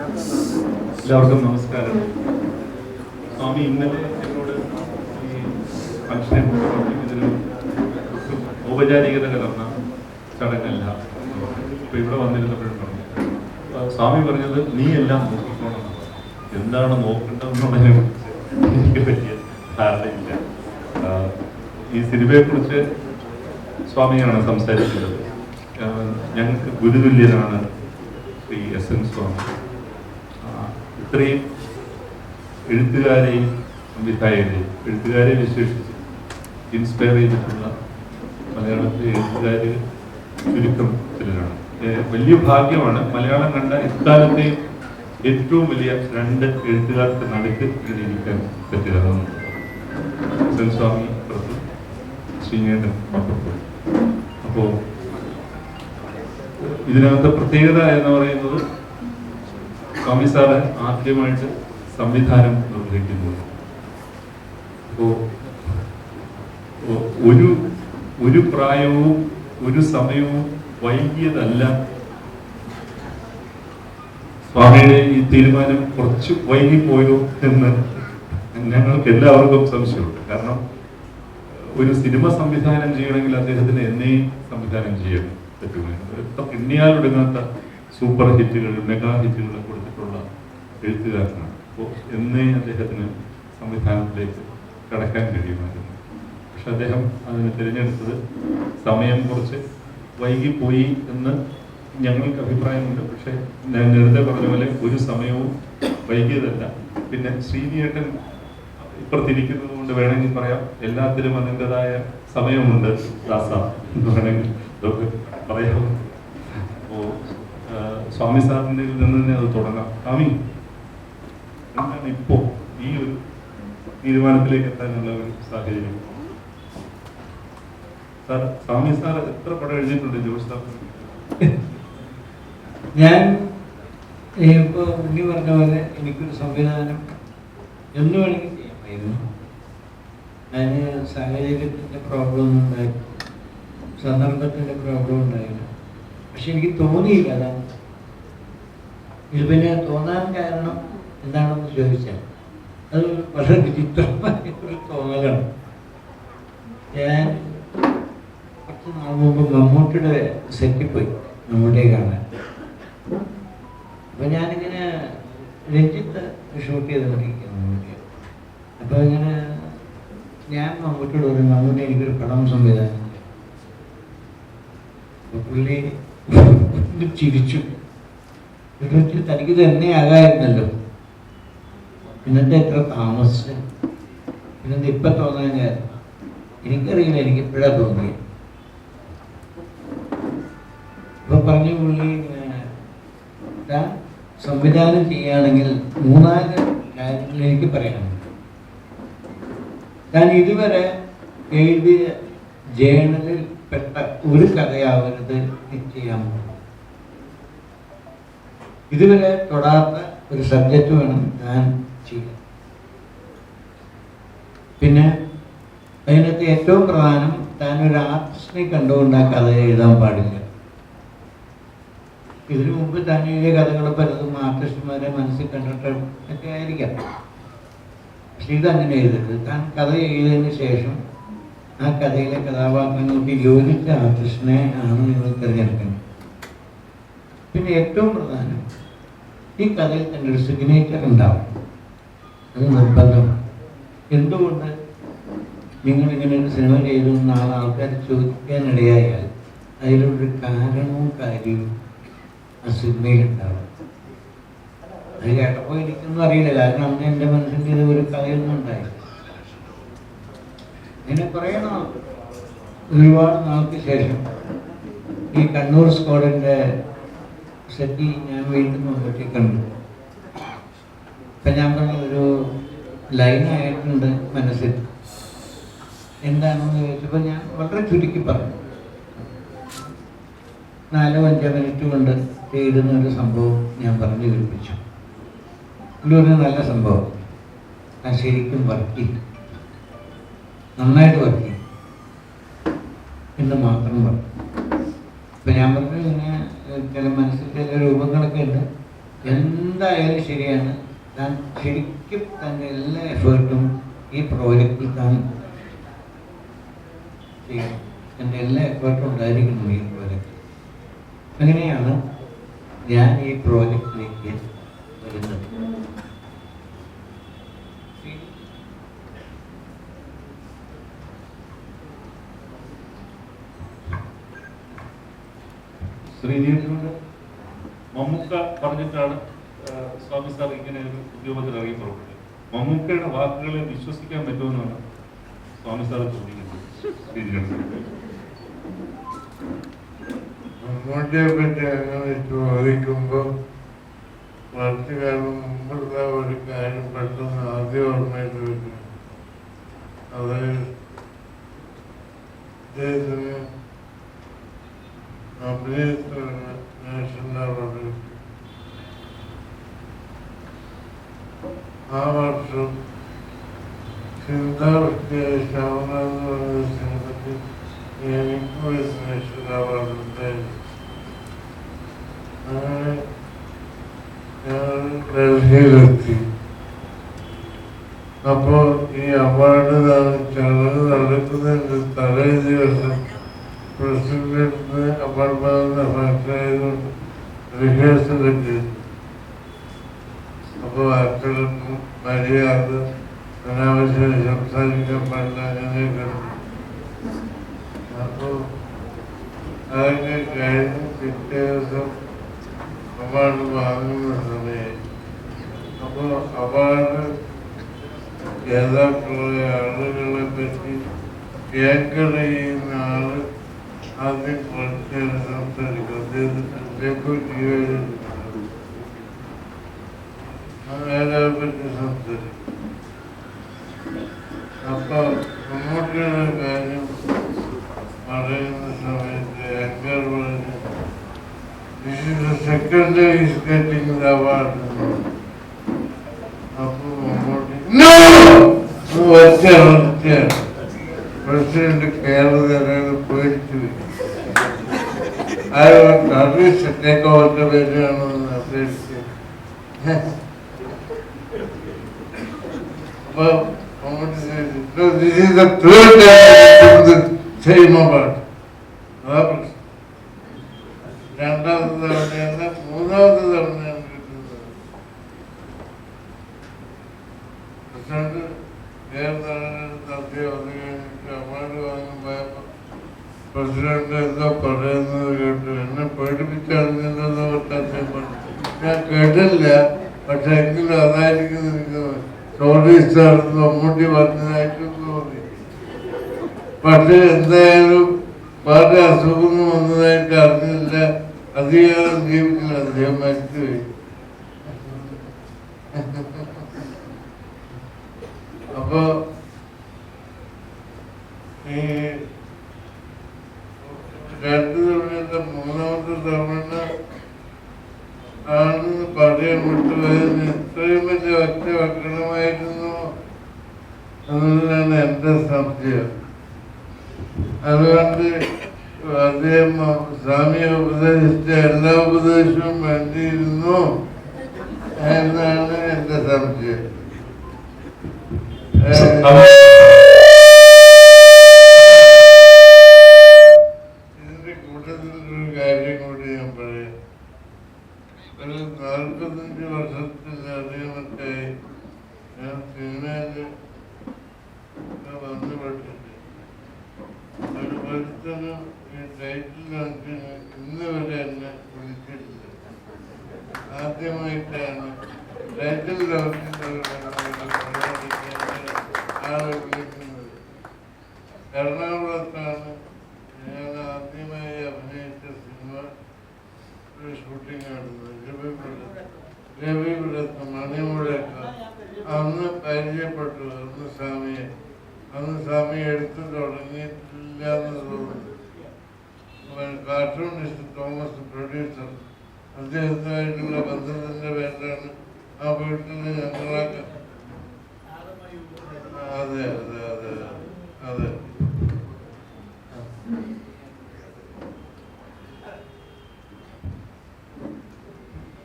എല്ലാവർക്കും നമസ്കാരം. സ്വാമി ഇന്നലെ എന്നോട് ഈ ഫംഗ്ഷനെ ഇതൊരു ഔപചാരികത കലർന്ന ചടങ്ങല്ല. ഇപ്പൊ ഇവിടെ വന്നിരുന്നപ്പോഴും പറഞ്ഞു, സ്വാമി പറഞ്ഞത് നീ എല്ലാം നോക്കിക്കോണം. എന്താണ് നോക്കേണ്ടതെന്നുള്ളതിനെ കുറിച്ച് എനിക്ക് പറ്റിയ ധാരണയില്ല. ഈ സിനിമയെ കുറിച്ച് സ്വാമിയാണ് സംസാരിക്കുന്നത്. ഞങ്ങൾക്ക് ഗുരുതുല്യനാണ് ശ്രീ എസ്.എൻ. സ്വാമി. ഇത്രയും എഴുത്തുകാരെയും സംവിധായകരെയും എഴുത്തുകാരെ വിശേഷിച്ച് ഇൻസ്പയർ ചെയ്തിട്ടുള്ള മലയാളത്തിലെ എഴുത്തുകാർ ചുരുക്കം ചിലരാണ്. വലിയ ഭാഗ്യമാണ് മലയാളം കണ്ട എക്കാലത്തെയും ഏറ്റവും വലിയ രണ്ട് എഴുത്തുകാർക്ക് നടുക്ക് എഴുതിയിരിക്കാൻ പറ്റുക. എസ്.എൻ. സ്വാമി പുറത്ത്, ശ്രീനേട്ടൻ അപ്പുറത്ത്. അപ്പോൾ ഇതിനകത്ത് പ്രത്യേകത എന്ന് പറയുന്നത് സ്വാമി സാറ് ആദ്യമായിട്ട് സംവിധാനം നിർവഹിക്കുന്നു. അപ്പോൾ ഒരു പ്രായവും ഒരു സമയവും വൈകിയതല്ല. സ്വാമിയുടെ ഈ തീരുമാനം കുറച്ച് വൈകിപ്പോയോ എന്ന് ഞങ്ങൾക്ക് എല്ലാവർക്കും സംശയമുണ്ട്. കാരണം ഒരു സിനിമ സംവിധാനം ചെയ്യണമെങ്കിൽ അദ്ദേഹത്തിന് എന്നേ സംവിധാനം ചെയ്യാൻ പറ്റുമായിരുന്നു. എണ്ണിയാലൊടുങ്ങാത്ത സൂപ്പർ ഹിറ്റുകൾ, മെഗാ ഹിറ്റുകൾ കൊടുത്തിട്ടുള്ള എഴുത്തുകാരനാണ്. അപ്പോൾ എന്നേ അദ്ദേഹത്തിന് സംവിധാനത്തിലേക്ക് കടക്കാൻ കഴിയുമായിരുന്നു. പക്ഷെ അദ്ദേഹം അതിന് തിരഞ്ഞെടുത്തത് സമയം കുറച്ച് വൈകിപ്പോയി എന്ന് ഞങ്ങൾക്ക് അഭിപ്രായമുണ്ട്. പക്ഷെ ഞാൻ നേരത്തെ പറഞ്ഞ പോലെ ഒരു സമയവും വൈകിയതല്ല. പിന്നെ ശ്രീനിയേട്ടൻ ഇപ്പുറത്തിരിക്കുന്നത് കൊണ്ട് വേണമെങ്കിൽ പറയാം, എല്ലാത്തിലും അതിൻ്റെതായ സമയമുണ്ട് ദാസ എന്ന് വേണമെങ്കിൽ ഇതൊക്കെ പറയാം. അപ്പോൾ സ്വാമി സാറിൻ്റെ നിന്ന് തന്നെ അത് തുടങ്ങാം. സ്വാമി എന്താണ് ഇപ്പോ ഈ ഒരു തീരുമാനത്തിലേക്ക് എത്താനുള്ള ഒരു സാഹചര്യം? സാർ, സ്വാമി സാർ എത്ര പടം എഴുതിയിട്ടുണ്ട് ജോഷ് സാർ? ഞാൻ ഇപ്പോൾ ഉണ്ണി പറഞ്ഞ പോലെ എനിക്കൊരു സംവിധാനം എന്ന് വേണമെങ്കിൽ ചെയ്യാമായിരുന്നു. അതിന് സാഹചര്യത്തിൻ്റെ പ്രോബ്ലം ഒന്നും ഉണ്ടായില്ല, സന്ദർഭത്തിൻ്റെ പ്രോബ്ലം ഉണ്ടായില്ല. പക്ഷെ എനിക്ക് തോന്നിയില്ല. അതാണ് ഇത്. പിന്നെ തോന്നാൻ കാരണം എന്താണെന്ന് ചോദിച്ചാൽ അത് വളരെ വിചിത്രമായ ഒരു തോന്നലാണ്. ഞാൻ കുറച്ച് നാൾ മുമ്പ് മമ്മൂട്ടിയുടെ സെറ്റിൽ പോയി മമ്മൂട്ടിയെ കാണാൻ. അപ്പം ഞാനിങ്ങനെ രഞ്ജിത്ത് ഷൂട്ട് ചെയ്തുകൊണ്ടിരിക്കുക മമ്മൂട്ടി. അപ്പോൾ ഇങ്ങനെ ഞാൻ മമ്മൂട്ടിയോട് പറഞ്ഞു, മമ്മൂട്ടി എനിക്കൊരു പടം സംവിധാനം. അപ്പോൾ പുള്ളി ചിരിച്ചു. തനിക്ക് തന്നെ ആകായിരുന്നല്ലോ, പിന്നത്തെ എത്ര താമസിച്ചു, പിന്നെന്താ ഇപ്പം തോന്നാൻ കാര്യം? എനിക്കറിയില്ല, എനിക്ക് എപ്പോഴാണ് തോന്നിയത്. ഇപ്പൊ പറഞ്ഞു പുള്ളി, സംവിധാനം ചെയ്യുകയാണെങ്കിൽ 3-4 കാര്യങ്ങൾ എനിക്ക് പറയാനുണ്ട്. ഞാൻ ഇതുവരെ എഴുതിയ ജേണലിൽ പെട്ട ഒരു കഥയാവരുത് ചെയ്യാൻ പോകും. ഇതുവരെ തൊടാത്ത ഒരു സബ്ജക്റ്റ് വേണം ഞാൻ ചെയ്യാൻ. പിന്നെ അതിനകത്ത് ഏറ്റവും പ്രധാനം, താനൊരു ആർട്ടിസ്റ്റിനെ കണ്ടുകൊണ്ട് ആ കഥ എഴുതാൻ പാടില്ല. ഇതിനു മുമ്പ് താൻ എഴുതിയ കഥകൾ പലതും ആർട്ടിസ്റ്റുമാരെ മനസ്സിൽ കണ്ടിട്ട് ഒക്കെ ആയിരിക്കാം. പക്ഷെ ഇതങ്ങനെ എഴുതരുത്. താൻ കഥ എഴുതിയതിന് ശേഷം ആ കഥയിലെ കഥാപാത്രങ്ങൾക്ക് യോജിച്ച ആർട്ടിസ്റ്റിനെ ആണ് നിങ്ങൾ തിരഞ്ഞെടുക്കുന്നത്. പിന്നെ ഏറ്റവും പ്രധാനം, ഈ കഥയിൽ തന്നെ ഒരു സിഗ്നേച്ചർ ഉണ്ടാവും. അത് നിർബന്ധമാണ്. എന്തുകൊണ്ട് നിങ്ങളിങ്ങനെ ഒരു സിനിമ ചെയ്തു നാളെ ആൾക്കാർ ചോദിക്കാനിടയായാൽ അതിലൊരു കാരണവും കാര്യവും ആ സിനിമയിൽ ഉണ്ടാവും. അത് കേട്ടപ്പോൾ എനിക്കൊന്നും അറിയില്ല. കാരണം അന്ന് എൻ്റെ മനസ്സിൽ ഇത് ഒരു കഥയൊന്നും ഉണ്ടായില്ല. ഇങ്ങനെ പറയണോ, ഒരുപാട് നാൾക്ക് ശേഷം ഈ കണ്ണൂർ സ്ക്വാഡിൻ്റെ സെറ്റിൽ ഞാൻ വീണ്ടും മമ്മൂട്ടി കണ്ടു. അപ്പം ഞാൻ പറഞ്ഞ ഒരു ലൈനായിട്ടുണ്ട് മനസ്സിൽ. എന്താണെന്ന് ചോദിച്ചപ്പോൾ ഞാൻ വളരെ ചുരുക്കി പറഞ്ഞു. 4-5 മിനിറ്റ് കൊണ്ട് ചെയ്തുന്ന ഒരു സംഭവം ഞാൻ പറഞ്ഞു കേൾപ്പിച്ചു. ഇതൊരു നല്ല സംഭവം, ഞാൻ ശരിക്കും വർക്ക് ചെയ്തു, നന്നായിട്ട് വർക്ക് ചെയ്തു എന്ന് മാത്രം പറഞ്ഞു. ഇപ്പം ഞാൻ പറഞ്ഞു, ഇങ്ങനെ ചില മനസ്സിൽ ചില രൂപങ്ങളൊക്കെ ഉണ്ട്, എന്തായാലും ശരിയാണ്, താൻ ശരിക്കും തൻ്റെ എല്ലാ എഫേർട്ടും ഈ പ്രോജക്റ്റിൽ താൻ ചെയ്യണം. എൻ്റെ എല്ലാ എഫേർട്ടും ഉണ്ടായിരിക്കണം ഈ പ്രോജക്റ്റ്. അങ്ങനെയാണ് ഞാൻ ഈ പ്രോജക്റ്റിലേക്ക് വരുന്നത്. ശ്രീജിയോട് മമ്മൂക്ക പറഞ്ഞിട്ടാണ് സ്വാമി സാർ ഇങ്ങനെ ഒരു ഉദ്യോഗത്തിൽ ഇറങ്ങി പുറപ്പെട്ടത്. മമ്മൂക്കയുടെ വാക്കുകളെ വിശ്വസിക്കാൻ പറ്റുമെന്നാണ് സ്വാമി സാർ ചോദിക്കുന്നത്. ശ്രീജിയോട് മമ്മൂട്ടിയെ പറ്റി അങ്ങനെ ചോദിക്കുമ്പോൾ കുറച്ചു കാലം മുമ്പുള്ള ഒരു കാര്യം പെട്ടെന്ന് ആദ്യം ഓർമ്മയിൽ വരും. അതായത് ഇദ്ദേഹത്തിന് അഭിനയിക്കുന്ന നാഷണൽ അവാർഡ് ആ വർഷം ചിന്താവൃത്തിയായ ശവന എന്ന് പറയുന്ന സിനിമയ്ക്ക് എനിക്ക് ഒരു നാഷണൽ അവാർഡ് ഉണ്ടായിരുന്നു. അങ്ങനെ ഞാൻ ഡൽഹിയിലെത്തി. അപ്പോൾ ഈ അവാർഡ് ചടങ്ങ് നടക്കുന്നതിൻ്റെ തലേ ദിവസം പ്രസിഡന്റ് അവാർഡ് ഫാക്ടറിയായതുകൊണ്ട് റിഹേഴ്സലൊക്കെ. അപ്പോൾ അച്ചടക്കം, മര്യാദ, അനാവശ്യം സംസാരിക്കാൻ പാടില്ല, അങ്ങനെയൊക്കെ. അപ്പോൾ അതൊക്കെ കഴിഞ്ഞ് പിറ്റേ ദിവസം അവാർഡ് വാങ്ങുന്ന സമയം. അപ്പോൾ അവാർഡ് ജേതാക്കളെ ആളുകളെ പറ്റി ഏക്കർ ചെയ്യുന്ന ആള് ആദ്യം കുറച്ച് സംസാരിക്കും. അദ്ദേഹത്തെ പറ്റി അയാളെ പറ്റി സംസാരിക്കും. അപ്പൊ മമ്മൂട്ടിയുടെ കാര്യം പറയുന്ന സമയത്ത് ഏക്കർ പറഞ്ഞു, this is the second day he's getting the award. അപ്പൊ മമ്മൂട്ടി പ്രസിഡന്റ് കേരളത്തിൽ പേടിച്ചു. ടേക്ക് ഓവറിന്റെ പേരാണെന്ന് പേടിച്ചു. അപ്പൊ Mammootty this is the third time the same award. അതാ പ്രശ്നം. രണ്ടാമത്തെ തവണയല്ല, മൂന്നാമത്തെ തവണയാണ് കിട്ടുന്നത്. പ്രസിഡന്റ് അവാർഡ് വാങ്ങാൻ പോയപ്പോ പ്രസിഡന്റ് എന്തോ പറയുന്നത് കേട്ടു. എന്നെ പേടിപ്പിച്ചറിഞ്ഞെന്ന് പറഞ്ഞു. ഞാൻ കേട്ടില്ല, പക്ഷെ എങ്കിലും അതായിരിക്കും എനിക്ക് സോറി സാർ മമ്മൂട്ടി പറഞ്ഞതായിട്ട് തോന്നി. പക്ഷെ എന്തായാലും പല അസുഖങ്ങൾ വന്നതായിട്ട് അറിഞ്ഞില്ല. അധികാരം ജീവിക്കില്ല, അദ്ദേഹം മരിച്ചുപോയി. അപ്പൊ ഈ രണ്ടു തവണ മൂന്നാമത്തെ തവണ ആണെന്ന് പറയാൻ വിട്ടുപോയതിന് ഇത്രയും വലിയ ഒറ്റ വെക്കണമായിരുന്നു എന്നുള്ളതാണ് എന്റെ സംശയം. അതുകൊണ്ട് അദ്ദേഹം സ്വാമിയെ ഉപദേശിച്ച എല്ലാ ഉപദേശവും വേണ്ടിയിരുന്നു എന്നാണ് എന്റെ സംശയം. ഇതിന്റെ കൂട്ടത്തിൽ ഒരു കാര്യം കൂടി ഞാൻ പറയാം. ഒരു 45 വർഷത്തിലധികമൊക്കെയായി ഞാൻ സിനിമയില് വന്നുപെട്ടിട്ട് ഒരു ഒരുത്തനും ഈ ടൈറ്റിൽ ലോഞ്ചിന് ഇന്ന് വരെ എന്നെ വിളിച്ചിട്ടില്ല. ആദ്യമായിട്ടാണ് ടൈറ്റിൽ ലോഞ്ചിന്റെ ആളെ വിളിക്കുന്നത്. എറണാകുളത്താണ് ഞാൻ ആദ്യമായി അഭിനയിച്ച സിനിമ ഷൂട്ടിംഗ് നടന്നത്. രവിപുരത്ത് മണിമുഴക്കം. അന്ന് പരിചയപ്പെട്ടു. അന്ന് സ്വാമി എടുത്തു തുടങ്ങിയിട്ടില്ല എന്ന് തോന്നുന്നു. കാർട്ടൂണിസ്റ്റ് തോമസ് പ്രൊഡ്യൂസർ, അദ്ദേഹത്തുമായിട്ടുള്ള ബന്ധത്തിന്റെ പേരിലാണ് ആ വീട്ടിൽ ഞങ്ങളൊക്കെ. അതെ അതെ അതെ അതെ.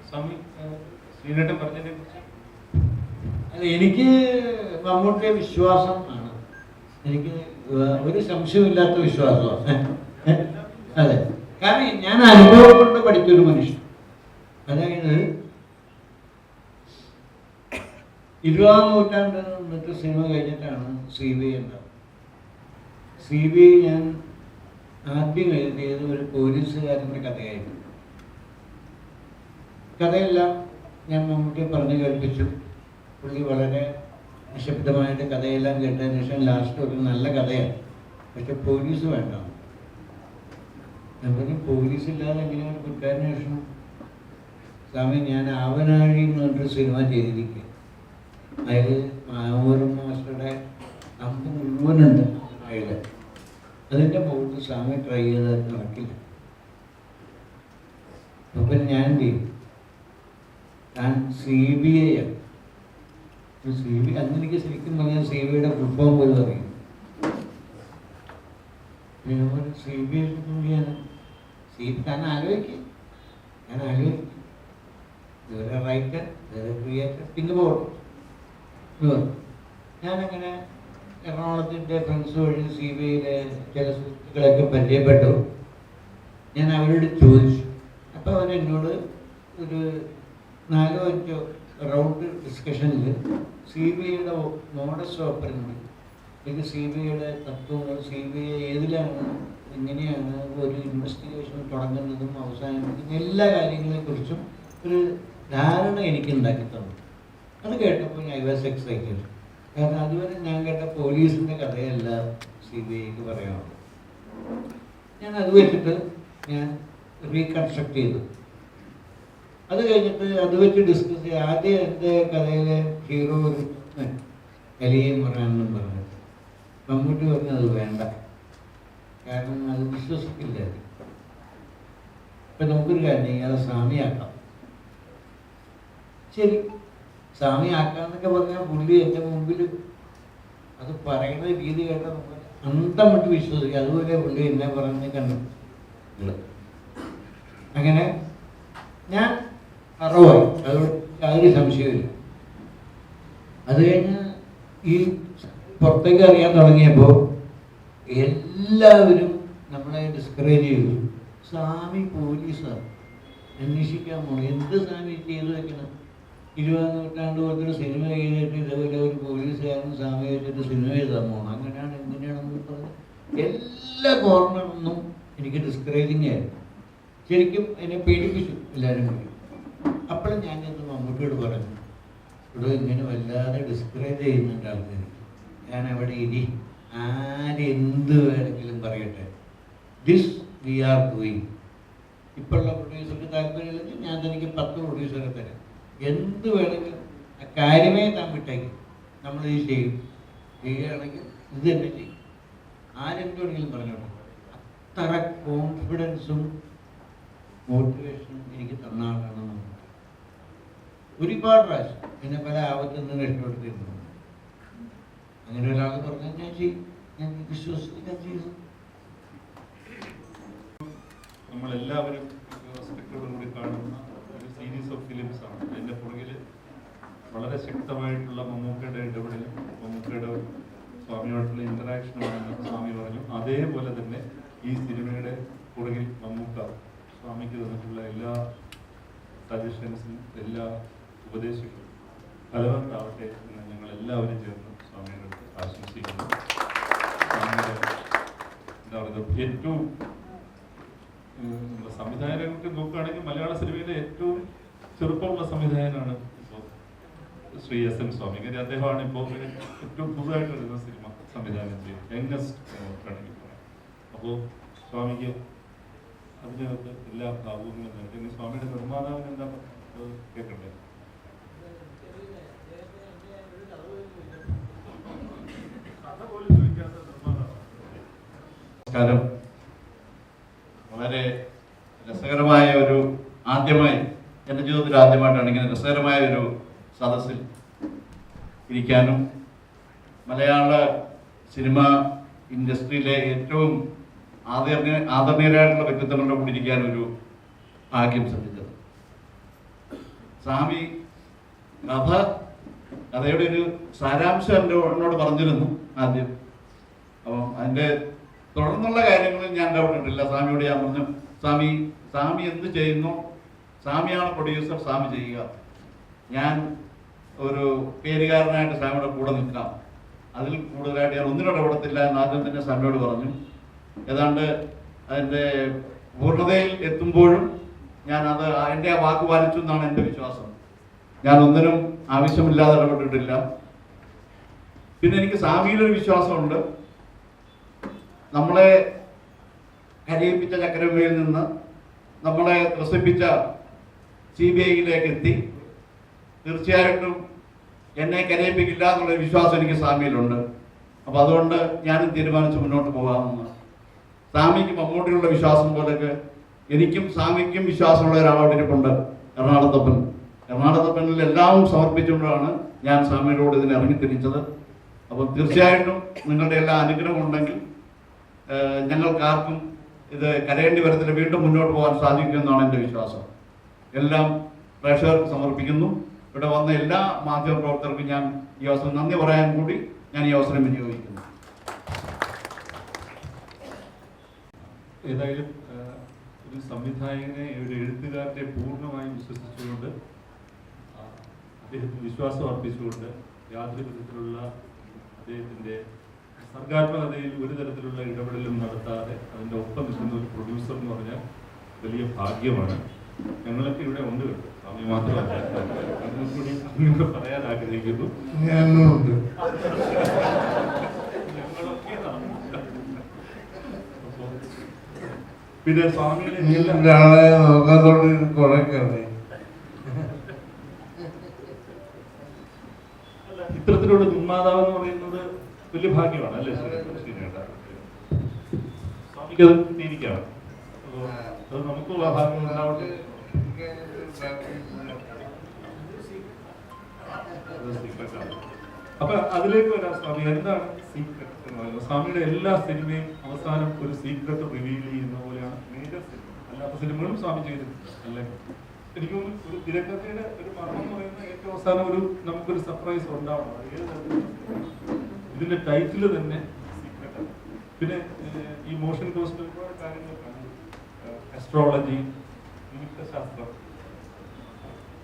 സ്വാമി മമ്മൂട്ടി പറഞ്ഞതിനെ കുറിച്ച്? അല്ല, എനിക്ക് മമ്മൂട്ടിയെ വിശ്വാസം ആണ്. എനിക്ക് ഒരു സംശയമില്ലാത്ത വിശ്വാസമാണ്. അതെ, കാരണം ഞാൻ അനുഭവം കൊണ്ട് പഠിച്ചൊരു മനുഷ്യൻ. അതായത് 20-ാം നൂറ്റാണ്ട് എന്നിട്ട് സിനിമ കഴിഞ്ഞിട്ടാണ് CBI ഉണ്ടാവുന്നത്. CBI ഞാൻ ആദ്യം എഴുതിയത് ഒരു പോലീസുകാരൻ്റെ കഥയായിരുന്നു. കഥയെല്ലാം ഞാൻ മമ്മൂട്ടിയെ പറഞ്ഞു കേൾപ്പിച്ചു. പുള്ളി വളരെ നിശബ്ദമായിട്ട് കഥയെല്ലാം കേട്ടതിന് ശേഷം ലാസ്റ്റ് ഒരു നല്ല കഥയാണ്, പക്ഷെ പോലീസ് വേണ്ട. ഞാൻ പറഞ്ഞു, പോലീസില്ലാതെ എങ്ങനെയാണ് ഒരു കുറ്റാന്വേഷണം? സ്വാമി, ഞാൻ ആവനാഴി എന്ന് പറഞ്ഞൊരു സിനിമ ചെയ്തിരിക്കുക. അതിൽ മാവൂർ മാസ്റ്ററുടെ അമ്പ് മുഴുവനുണ്ട് അതിൽ. അതിൻ്റെ മുകളിൽ സ്വാമി ട്രൈ ചെയ്ത് നടക്കില്ല. അപ്പം ഞാൻ എന്ത് ചെയ്യും? ഞാൻ CBI ആണ്. CBI അന്ന് എനിക്ക് ശരിക്കും പറഞ്ഞാൽ CBIയുടെ ഫുൾ ഫോം പോലും അറിയും. CBI ഞാൻ ആലോചിക്കും. റൈറ്റർ, ക്രിയേറ്റർ, പിന്നെ ബോർഡ്. ഞാനങ്ങനെ എറണാകുളത്തിൻ്റെ ഫ്രണ്ട്സ് വഴി CBIയിലെ ചില സുഹൃത്തുക്കളൊക്കെ പരിചയപ്പെട്ടു. ഞാൻ അവരോട് ചോദിച്ചു. അപ്പോൾ അവരെന്നോട് ഒരു 4-5 റൗണ്ട് ഡിസ്കഷനിൽ CBIയുടെ മോഡസ് ഓപ്പറൻഡി, ഇത് CBIയുടെ തത്വങ്ങൾ, CBI ഏതിലാണ്, എങ്ങനെയാണ് ഒരു ഇൻവെസ്റ്റിഗേഷൻ തുടങ്ങുന്നതും അവസാനിപ്പിക്കുന്നതും എല്ലാ കാര്യങ്ങളെക്കുറിച്ചും ഒരു ധാരണ എനിക്ക് ഉണ്ടാക്കി തന്നു. അത് കേട്ടപ്പോൾ ഐ വാസ് എക്സൈറ്റഡ്. കാരണം അതുവരെ ഞാൻ കേട്ട പോലീസിൻ്റെ കഥയല്ല CBIക്ക് പറയാനുള്ളൂ. ഞാൻ അത് വെച്ചിട്ട് ഞാൻ റീകൺസ്ട്രക്ട് ചെയ്തു. അത് കഴിഞ്ഞിട്ട് അത് വെച്ച് ഡിസ്കസ് ചെയ്ത് ആദ്യം എൻ്റെ കഥയിലെ ഹീറോ ഒരു കലിയും പറയാനെന്നും പറഞ്ഞു. മമ്മൂട്ടി പറഞ്ഞു അത് വേണ്ട, കാരണം അത് വിശ്വസിക്കില്ല. ഇപ്പം നമുക്കൊരു കാര്യം ചെയ്യാം, അത് സ്വാമിയാക്കാം. ശരി, സ്വാമിയാക്കാന്നൊക്കെ പറഞ്ഞാൽ പുള്ളി എൻ്റെ മുമ്പിൽ അത് പറയുന്ന രീതി കേട്ടാൽ നമുക്ക് അന്തം വിട്ട് വിശ്വസിക്കുക. അതുപോലെ പുള്ളി എന്നെ പറഞ്ഞ് കണ്ടു. അങ്ങനെ ഞാൻ അറിവായി, അതുകൊണ്ട് യാതൊരു സംശയമില്ല. അത് കഴിഞ്ഞ് ഈ പുറത്തേക്ക് അറിയാൻ തുടങ്ങിയപ്പോൾ എല്ലാവരും നമ്മളെ ഡിസ്കറേജ് ചെയ്തു. സ്വാമി പോലീസാണ്, അന്വേഷിക്കാൻ പോകണം. എന്ത് സ്വാമി ചെയ്തു വെക്കണം? 20-ാം നൂറ്റാണ്ട് പോലത്തെ സിനിമ ചെയ്തിട്ട് ഇതേപോലെ ഒരു പോലീസുകാരൻ സ്വാമി വെച്ചിട്ട് സിനിമ ചെയ്താൽ പോകണം. അങ്ങനെയാണ് ഇങ്ങനെയാണെന്ന് പറഞ്ഞ് എല്ലാ കോർണറിൽ എനിക്ക് ഡിസ്കറേജിങ് ആയിരുന്നു. ശരിക്കും എന്നെ പേടിപ്പിച്ചു എല്ലാവരും കൂടി. അപ്പോഴും ഞാൻ ചെന്ന് മമ്മൂട്ടിയോട് പറഞ്ഞു, ഇവിടെ ഇങ്ങനെ വല്ലാതെ ഡിസ്കറേജ് ചെയ്യുന്നുണ്ട് ആൾക്കാർ. ഞാൻ അവിടെ ഇരി, ആരെന്ത് വേണമെങ്കിലും പറയട്ടെ, ദിസ് വി ആർ ഡൂയിങ്. ഇപ്പോഴുള്ള പ്രൊഡ്യൂസർക്ക് താല്പര്യമില്ലെങ്കിൽ ഞാൻ തനിക്ക് 10 പ്രൊഡ്യൂസറെ തരാം. എന്ത് വേണമെങ്കിലും ആ കാര്യമേ താൻ വിട്ടേക്കും, നമ്മളിത് ചെയ്യും. ചെയ്യുകയാണെങ്കിൽ ഇത് തന്നെ ചെയ്യും. ആരെന്ത് വേണമെങ്കിലും പറഞ്ഞോട്ടെ. അത്ര കോൺഫിഡൻസും മോട്ടിവേഷനും എനിക്ക് തന്ന ആളാണ് നമുക്ക്. ഒരുപാട് പ്രാവശ്യം എന്നെ പല ആപത്തിൽ നിന്ന് രക്ഷപ്പെടുത്തിയിരുന്നു. അങ്ങനെ ഒരാൾ പറഞ്ഞാൽ ഞാൻ ചെയ്യും, ഞാൻ വിശ്വസിച്ച് ഞാൻ ചെയ്തു. നമ്മളെല്ലാവരും റെസ്പെക്റ്റോടുകൂടി കാണുന്ന ഒരു സീരീസ് ഓഫ് ഫിലിംസ് ആണ്. അതിൻ്റെ പുറകിൽ വളരെ ശക്തമായിട്ടുള്ള മമ്മൂക്കയുടെ ഇടപെടലും മമ്മൂക്കയുടെ സ്വാമിയോടുള്ള ഇൻറ്ററാക്ഷനുമാണെന്ന് സ്വാമി പറഞ്ഞു. അതേപോലെ തന്നെ ഈ സിനിമയുടെ പുറകിൽ മമ്മൂക്ക സ്വാമിക്ക് തന്നിട്ടുള്ള എല്ലാ സജഷൻസും എല്ലാ ഉപദേശങ്ങളും ഫലവത്താവട്ടെ എന്ന് ഞങ്ങൾ എല്ലാവരും ചേർന്ന് സ്വാമിയുടെ അടുത്ത് ആശംസിക്കുന്നു. സ്വാമിയുടെ എന്താ പറയുക, ഏറ്റവും സംവിധായകർക്ക് നോക്കുകയാണെങ്കിൽ മലയാള സിനിമയിലെ ഏറ്റവും ചെറുപ്പമുള്ള സംവിധായകനാണ് ഇപ്പോൾ ശ്രീ SM സ്വാമി. കാര്യം അദ്ദേഹമാണ് ഇപ്പോൾ ഏറ്റവും പുതുതായിട്ട് വരുന്ന സിനിമ സംവിധാനം ചെയ്യും, യംഗസ്റ്റ് വേണമെങ്കിൽ പറയാം. അപ്പോൾ സ്വാമിക്ക് അതിനകത്ത് എല്ലാ ഭാവങ്ങളും നേടി. സ്വാമിയുടെ നിർമ്മാതാവിന് എന്താ കേൾക്കണ്ടേ? നമസ്കാരം. വളരെ രസകരമായ ഒരു ആദ്യമായി എൻ്റെ ജീവിതത്തിൽ ആദ്യമായിട്ടാണ് ഇങ്ങനെ രസകരമായ ഒരു സദസ്സിൽ ഇരിക്കാനും മലയാള സിനിമ ഇൻഡസ്ട്രിയിലെ ഏറ്റവും ആദരണീയരായിട്ടുള്ള വ്യക്തിത്വങ്ങളുടെ കൂടി ഇരിക്കാനൊരു ഭാഗ്യം ശ്രദ്ധിച്ചത്. സ്വാമി കഥയുടെ ഒരു സാരാംശം എന്നോട് പറഞ്ഞിരുന്നു ആദ്യം. അപ്പം അതിൻ്റെ തുടർന്നുള്ള കാര്യങ്ങളിൽ ഞാൻ ഡൗട്ടിട്ടില്ല. സ്വാമിയോട് ഞാൻ പറഞ്ഞു, സ്വാമി എന്ത് ചെയ്യുന്നു, സ്വാമിയാണ് പ്രൊഡ്യൂസർ, സ്വാമി ചെയ്യുക, ഞാൻ ഒരു പേരുകാരനായിട്ട് സ്വാമിയുടെ കൂടെ നിൽക്കാം, അതിൽ കൂടുതലായിട്ട് ഞാൻ ഒന്നിനോട് ഇടപെടത്തില്ല എന്ന് ആദ്യം തന്നെ സ്വാമിയോട് പറഞ്ഞു. ഏതാണ്ട് അതിൻ്റെ പൂർണ്ണതയിൽ എത്തുമ്പോഴും ഞാനത് എൻ്റെ ആ വാക്ക് പാലിച്ചു എന്നാണ് എൻ്റെ വിശ്വാസം. ഞാൻ ഒന്നിനും ആവശ്യമില്ലാതെ ഇടപെട്ടിട്ടില്ല. പിന്നെ എനിക്ക് സ്വാമിയിലൊരു വിശ്വാസമുണ്ട്. നമ്മളെ കരയിപ്പിച്ച ചക്രമ്മയിൽ നിന്ന് നമ്മളെ ത്രസിപ്പിച്ച CBIയിലേക്ക് എത്തി. തീർച്ചയായിട്ടും എന്നെ കരയിപ്പിക്കില്ല എന്നുള്ള വിശ്വാസം എനിക്ക് സ്വാമിയിലുണ്ട്. അപ്പോൾ അതുകൊണ്ട് ഞാനും തീരുമാനിച്ച് മുന്നോട്ട് പോകാമെന്ന്. സ്വാമിക്ക് മമ്മൂട്ടിയുള്ള വിശ്വാസം പോലൊക്കെ എനിക്കും സ്വാമിക്കും വിശ്വാസമുള്ള ഒരാളവിടെ ഇരിപ്പുണ്ട്, എറണാകുളത്തപ്പനിൽ എല്ലാം സമർപ്പിച്ചുകൊണ്ടാണ് ഞാൻ സ്വാമിയോട് ഇതിന് ഇറങ്ങിത്തിരിച്ചത്. അപ്പം തീർച്ചയായിട്ടും നിങ്ങളുടെ എല്ലാ അനുഗ്രഹം ഉണ്ടെങ്കിൽ ഞങ്ങൾക്കാർക്കും ഇത് കരയേണ്ടി വരത്തില്ല, വീണ്ടും മുന്നോട്ട് പോകാൻ സാധിക്കുമെന്നാണ് എൻ്റെ വിശ്വാസം. എല്ലാം പ്രേക്ഷകർക്ക് സമർപ്പിക്കുന്നു. ഇവിടെ വന്ന എല്ലാ മാധ്യമ പ്രവർത്തകർക്കും ഞാൻ ഈ അവസരം നന്ദി പറയാൻ കൂടി ഞാൻ ഈ അവസരം വിനിയോഗിക്കുന്നു. ഏതായാലും ഒരു സംവിധായകനെ, ഒരു എഴുത്തുകാരനെ പൂർണ്ണമായും വിശ്വസിച്ചുകൊണ്ട് അദ്ദേഹത്തിന് വിശ്വാസം അർപ്പിച്ചുകൊണ്ട് യാതൊരു വിധത്തിലുള്ള അദ്ദേഹത്തിൻ്റെ സർഗാത്മകതയിൽ ഒരു തരത്തിലുള്ള ഇടപെടലും നടത്താതെ അതിൻ്റെ ഒപ്പം നിൽക്കുന്ന ഒരു പ്രൊഡ്യൂസർ എന്ന് പറഞ്ഞാൽ വലിയ ഭാഗ്യമാണ്. ഞങ്ങളൊക്കെ ഇവിടെ ഉണ്ട് കേട്ടോ, സ്വാമി മാത്രമല്ല, അതിനും കൂടി അങ്ങോട്ട് പറയാൻ ആഗ്രഹിക്കുന്നു. ഞാനുണ്ട്. പിന്നെ സ്വാമിയുടെ ഒരാളെ നോക്കാത്തോട് കുറെ കറി ഇത്തരത്തിലുള്ള നിർമ്മാതാവ് എന്ന് പറയുന്നത് വലിയ ഭാഗ്യമാണ് അല്ലേ സ്വാമിക്ക്? അത് കിട്ടിയിരിക്കുകയാണ്. അത് നമുക്കുള്ള ഭാഗ്യം ഉണ്ടാവട്ടെ. അപ്പൊ അതിലേക്ക് വരാം. സ്വാമി, എന്താണ് സീക്രട്ട് എന്ന് പറയുന്നത്? സ്വാമിയുടെ എല്ലാ സിനിമയും അവസാനം ഒരു സീക്രട്ട് റിവീൽ ചെയ്യുന്ന പോലെയാണ് മേജർ സിനിമ. അല്ലാത്ത സിനിമകളും സ്വാമി ചെയ്തിട്ടുണ്ട് അല്ലേ? എനിക്ക് തോന്നുന്നു ഒരു തിരക്കഥയുടെ ഒരു മർമ്മം എന്ന് പറയുന്ന ഏറ്റവും അവസാനം നമുക്കൊരു സർപ്രൈസ് ഉണ്ടാവണം. ഇതിന്റെ ടൈറ്റില് തന്നെ സീക്രട്ടാണ്. പിന്നെ ഈ മോഷൻ പോസ്റ്റ് ഒരുപാട് കാര്യങ്ങൾ കണ്ടു. അസ്ട്രോളജി, നിമിത്തശാസ്ത്രം,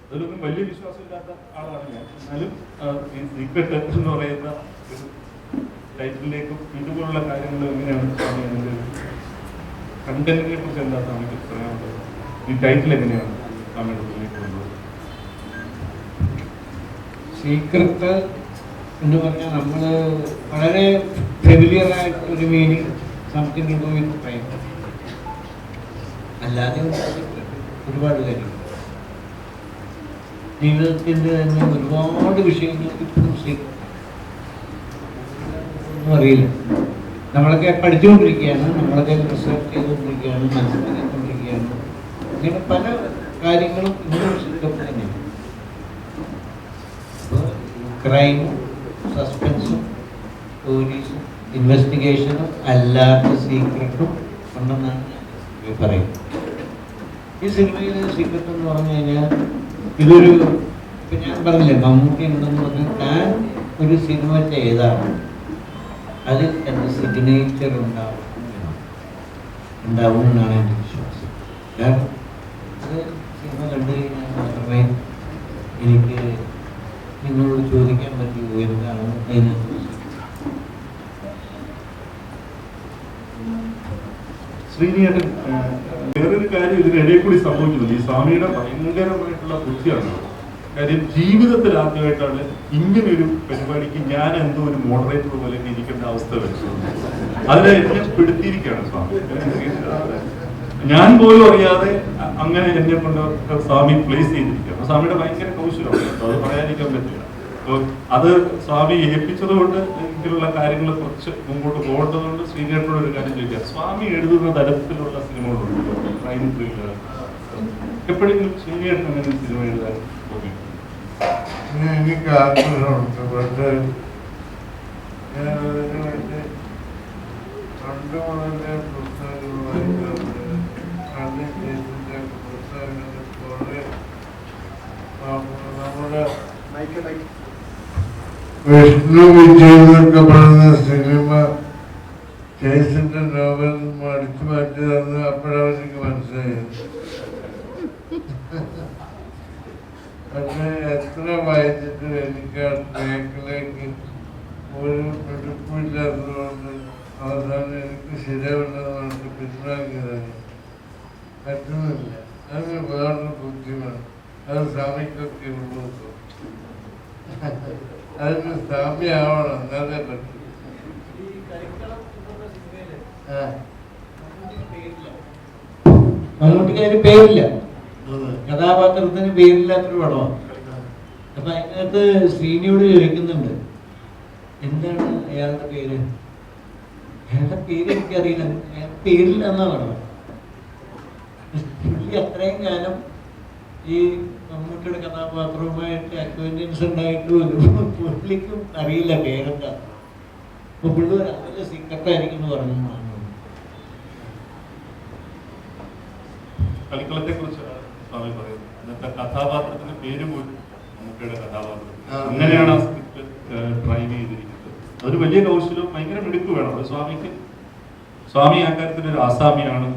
അതിലൊന്നും വലിയ വിശ്വാസമില്ലാത്ത ആളാണ് ഞാൻ. എന്നാലും ഈ സീക്രട്ട് എന്ന് പറയുന്ന ഒരു ടൈറ്റിലേക്കും ഇതുപോലുള്ള കാര്യങ്ങൾ എങ്ങനെയാണ് സ്വാമി അതിൻ്റെ കണ്ടന്റിനെ കുറിച്ച് എന്താ സ്വാമിക്ക് പറയാനുള്ളത്? ഈ ടൈറ്റിൽ എങ്ങനെയാണ് സ്വാമിയുടെ ഉള്ളിലേക്ക് കൊണ്ടുപോകുന്നത്? സീക്രട്ട് എന്ന് പറഞ്ഞാൽ നമ്മൾ വളരെ ഫെമിലിയർ ആയിട്ടൊരു meaning something to with crime, അല്ലാതെ ഒരുപാട് കാര്യങ്ങൾ ജീവിതത്തിൻ്റെ തന്നെ ഒരുപാട് വിഷയങ്ങൾ ഇപ്പോഴും സീക്രട്ട് ഒന്നും അറിയില്ല. നമ്മളൊക്കെ പഠിച്ചുകൊണ്ടിരിക്കുകയാണ്, നമ്മളൊക്കെ റിസർച്ച് ചെയ്തുകൊണ്ടിരിക്കുകയാണ്, മനസ്സിലാക്കിക്കൊണ്ടിരിക്കുകയാണ്. ഇങ്ങനെ പല കാര്യങ്ങളും ഇന്നും സീക്രട്ട് തന്നെയാണ്. ക്രൈമും സസ്പെൻസും പോലീസും ഇൻവെസ്റ്റിഗേഷനും അല്ലാത്ത സീക്രട്ടും ഉണ്ടെന്നാണ് ഞാൻ പറയുന്നത്. ഈ സിനിമയിലെ സീക്രട്ട് എന്ന് പറഞ്ഞു കഴിഞ്ഞാൽ ഇതൊരു, ഇപ്പം ഞാൻ പറഞ്ഞില്ലേ മമ്മൂട്ടി ഉണ്ടെന്ന് പറഞ്ഞാൽ താൻ ഒരു സിനിമ ചെയ്താണ് അതിൽ എൻ്റെ സിഗ്നേച്ചർ ഉണ്ടാവും എന്നാണ് എൻ്റെ വിശ്വാസം. കാരണം അത് സിനിമ കണ്ടു കഴിഞ്ഞാൽ മാത്രമേ എനിക്ക് നിങ്ങളോട് ചോദിക്കാൻ പറ്റൂ എന്താണ് അതിനെക്കുറിച്ച്. ശ്രീനിയേട്ടൻ, വേറൊരു കാര്യം ഇതിനിടയിൽ കൂടി സംഭവിക്കുന്നത് ഈ സ്വാമിയുടെ ഭയങ്കരമായിട്ടുള്ള ബുദ്ധിയാണ്. കാര്യം ജീവിതത്തിൽ ആദ്യമായിട്ടാണ് ഇങ്ങനൊരു പരിപാടിക്ക് ഞാൻ എന്തോ ഒരു മോഡറേറ്റർ പോലെ ഇരിക്കേണ്ട അവസ്ഥ വെച്ചത്. അതിനെ എന്നെ പെടുത്തിയിരിക്കുകയാണ് സ്വാമി. ഞാൻ പോലും അറിയാതെ അങ്ങനെ എന്നെ കൊണ്ട് സ്വാമി പ്ലേസ് ചെയ്തിരിക്കുകയാണ്. സ്വാമിയുടെ ഭയങ്കര കൗശലമാണ്, അത് പറയാതിരിക്കാൻ പറ്റില്ല. അപ്പോൾ അത് സ്വാമി ഏൽപ്പിച്ചത് കൊണ്ട് ഇതിലുള്ള കാര്യങ്ങൾ കുറച്ച് മുമ്പോട്ട് പോകേണ്ടതുകൊണ്ട് ശ്രീനിയേട്ടനോട് ഒരു കാര്യം ചോദിക്കാം. സ്വാമി എഴുതുന്ന തരത്തിലുള്ള സിനിമകളുണ്ടല്ലോ, ക്രൈം ത്രില്ലർ, എപ്പോഴെങ്കിലും ശ്രീനിയേട്ടൻ അങ്ങനെ സിനിമ എഴുതാൻ തോന്നി? എനിക്ക് ആഗ്രഹമുണ്ട്. പക്ഷേ ഞാൻ അതിന് വേണ്ടി പണ്ട് മുതലേ പുസ്തകങ്ങൾ വായിക്കാറുണ്ട്. കണ്ണിന്റെ പുസ്തകങ്ങൾ കുറെ നമ്മുടെ വിഷ്ണു വിജയ് എന്നൊക്കെ പറയുന്ന സിനിമ ചേസിന്റെ നോവൽ അടിച്ചു മാറ്റിയതെന്ന് അപ്പോഴവർക്ക് മനസ്സിലായത്. പക്ഷെ എത്ര വായിച്ചിട്ട് എനിക്ക് ആ ട്രാക്കിലേക്ക് ഒരു പിടിപ്പില്ലാത്തതുകൊണ്ട് അവസാനം എനിക്ക് ശരിയാവില്ലെന്ന് പറഞ്ഞിട്ട് പിന്വാങ്ങിയതാണ്. പറ്റുന്നില്ല. അത് വേറൊരു ബുദ്ധിമാണ്. അത് സ്വാമിക്കൊക്കെ ഉള്ളൂ. അതിന് സ്വാമിയാവണം, എന്നാലേ പറ്റും. മമ്മൂട്ടിക്ക് അതിന് പേരില്ല, കഥാപാത്രത്തിന് പേരില്ലാത്തൊരു പടമാണ്. അപ്പൊ അതിനകത്ത് ശ്രീനിയോട് ചോദിക്കുന്നുണ്ട് എന്താണ് അയാളുടെ പേര്. അയാളുടെ പേര് എനിക്കറിയില്ല, പേരില്ല എന്നാ പറഞ്ഞത്. പുള്ളി അത്രയും കാലം ഈ മമ്മൂട്ടിയുടെ കഥാപാത്രവുമായിട്ട് അക്വൈൻറ്റൻസ് ഉണ്ടായിട്ട് പുള്ളിക്കും അറിയില്ല പേരെന്താ. അപ്പൊ പുള്ളി അതിന്റെ സീക്രട്ടായിരിക്കും എന്ന് പറഞ്ഞു. കളിക്കളത്തെ കുറിച്ചാണ് സ്വാമി പറയുന്നത്. ഇന്നത്തെ കഥാപാത്രത്തിന്റെ പേര് പോലും മമ്മൂട്ടിയുടെ കഥാപാത്രം അങ്ങനെയാണ് ആ സ്ക്രിപ്റ്റ് ഡ്രൈവ് ചെയ്തിരിക്കുന്നത്. അതൊരു വലിയ കൗശലവും ഭയങ്കര മിടുക്ക് വേണം. അത് സ്വാമി ആ കാര്യത്തിൽ ഒരു ആസാമിയാണ്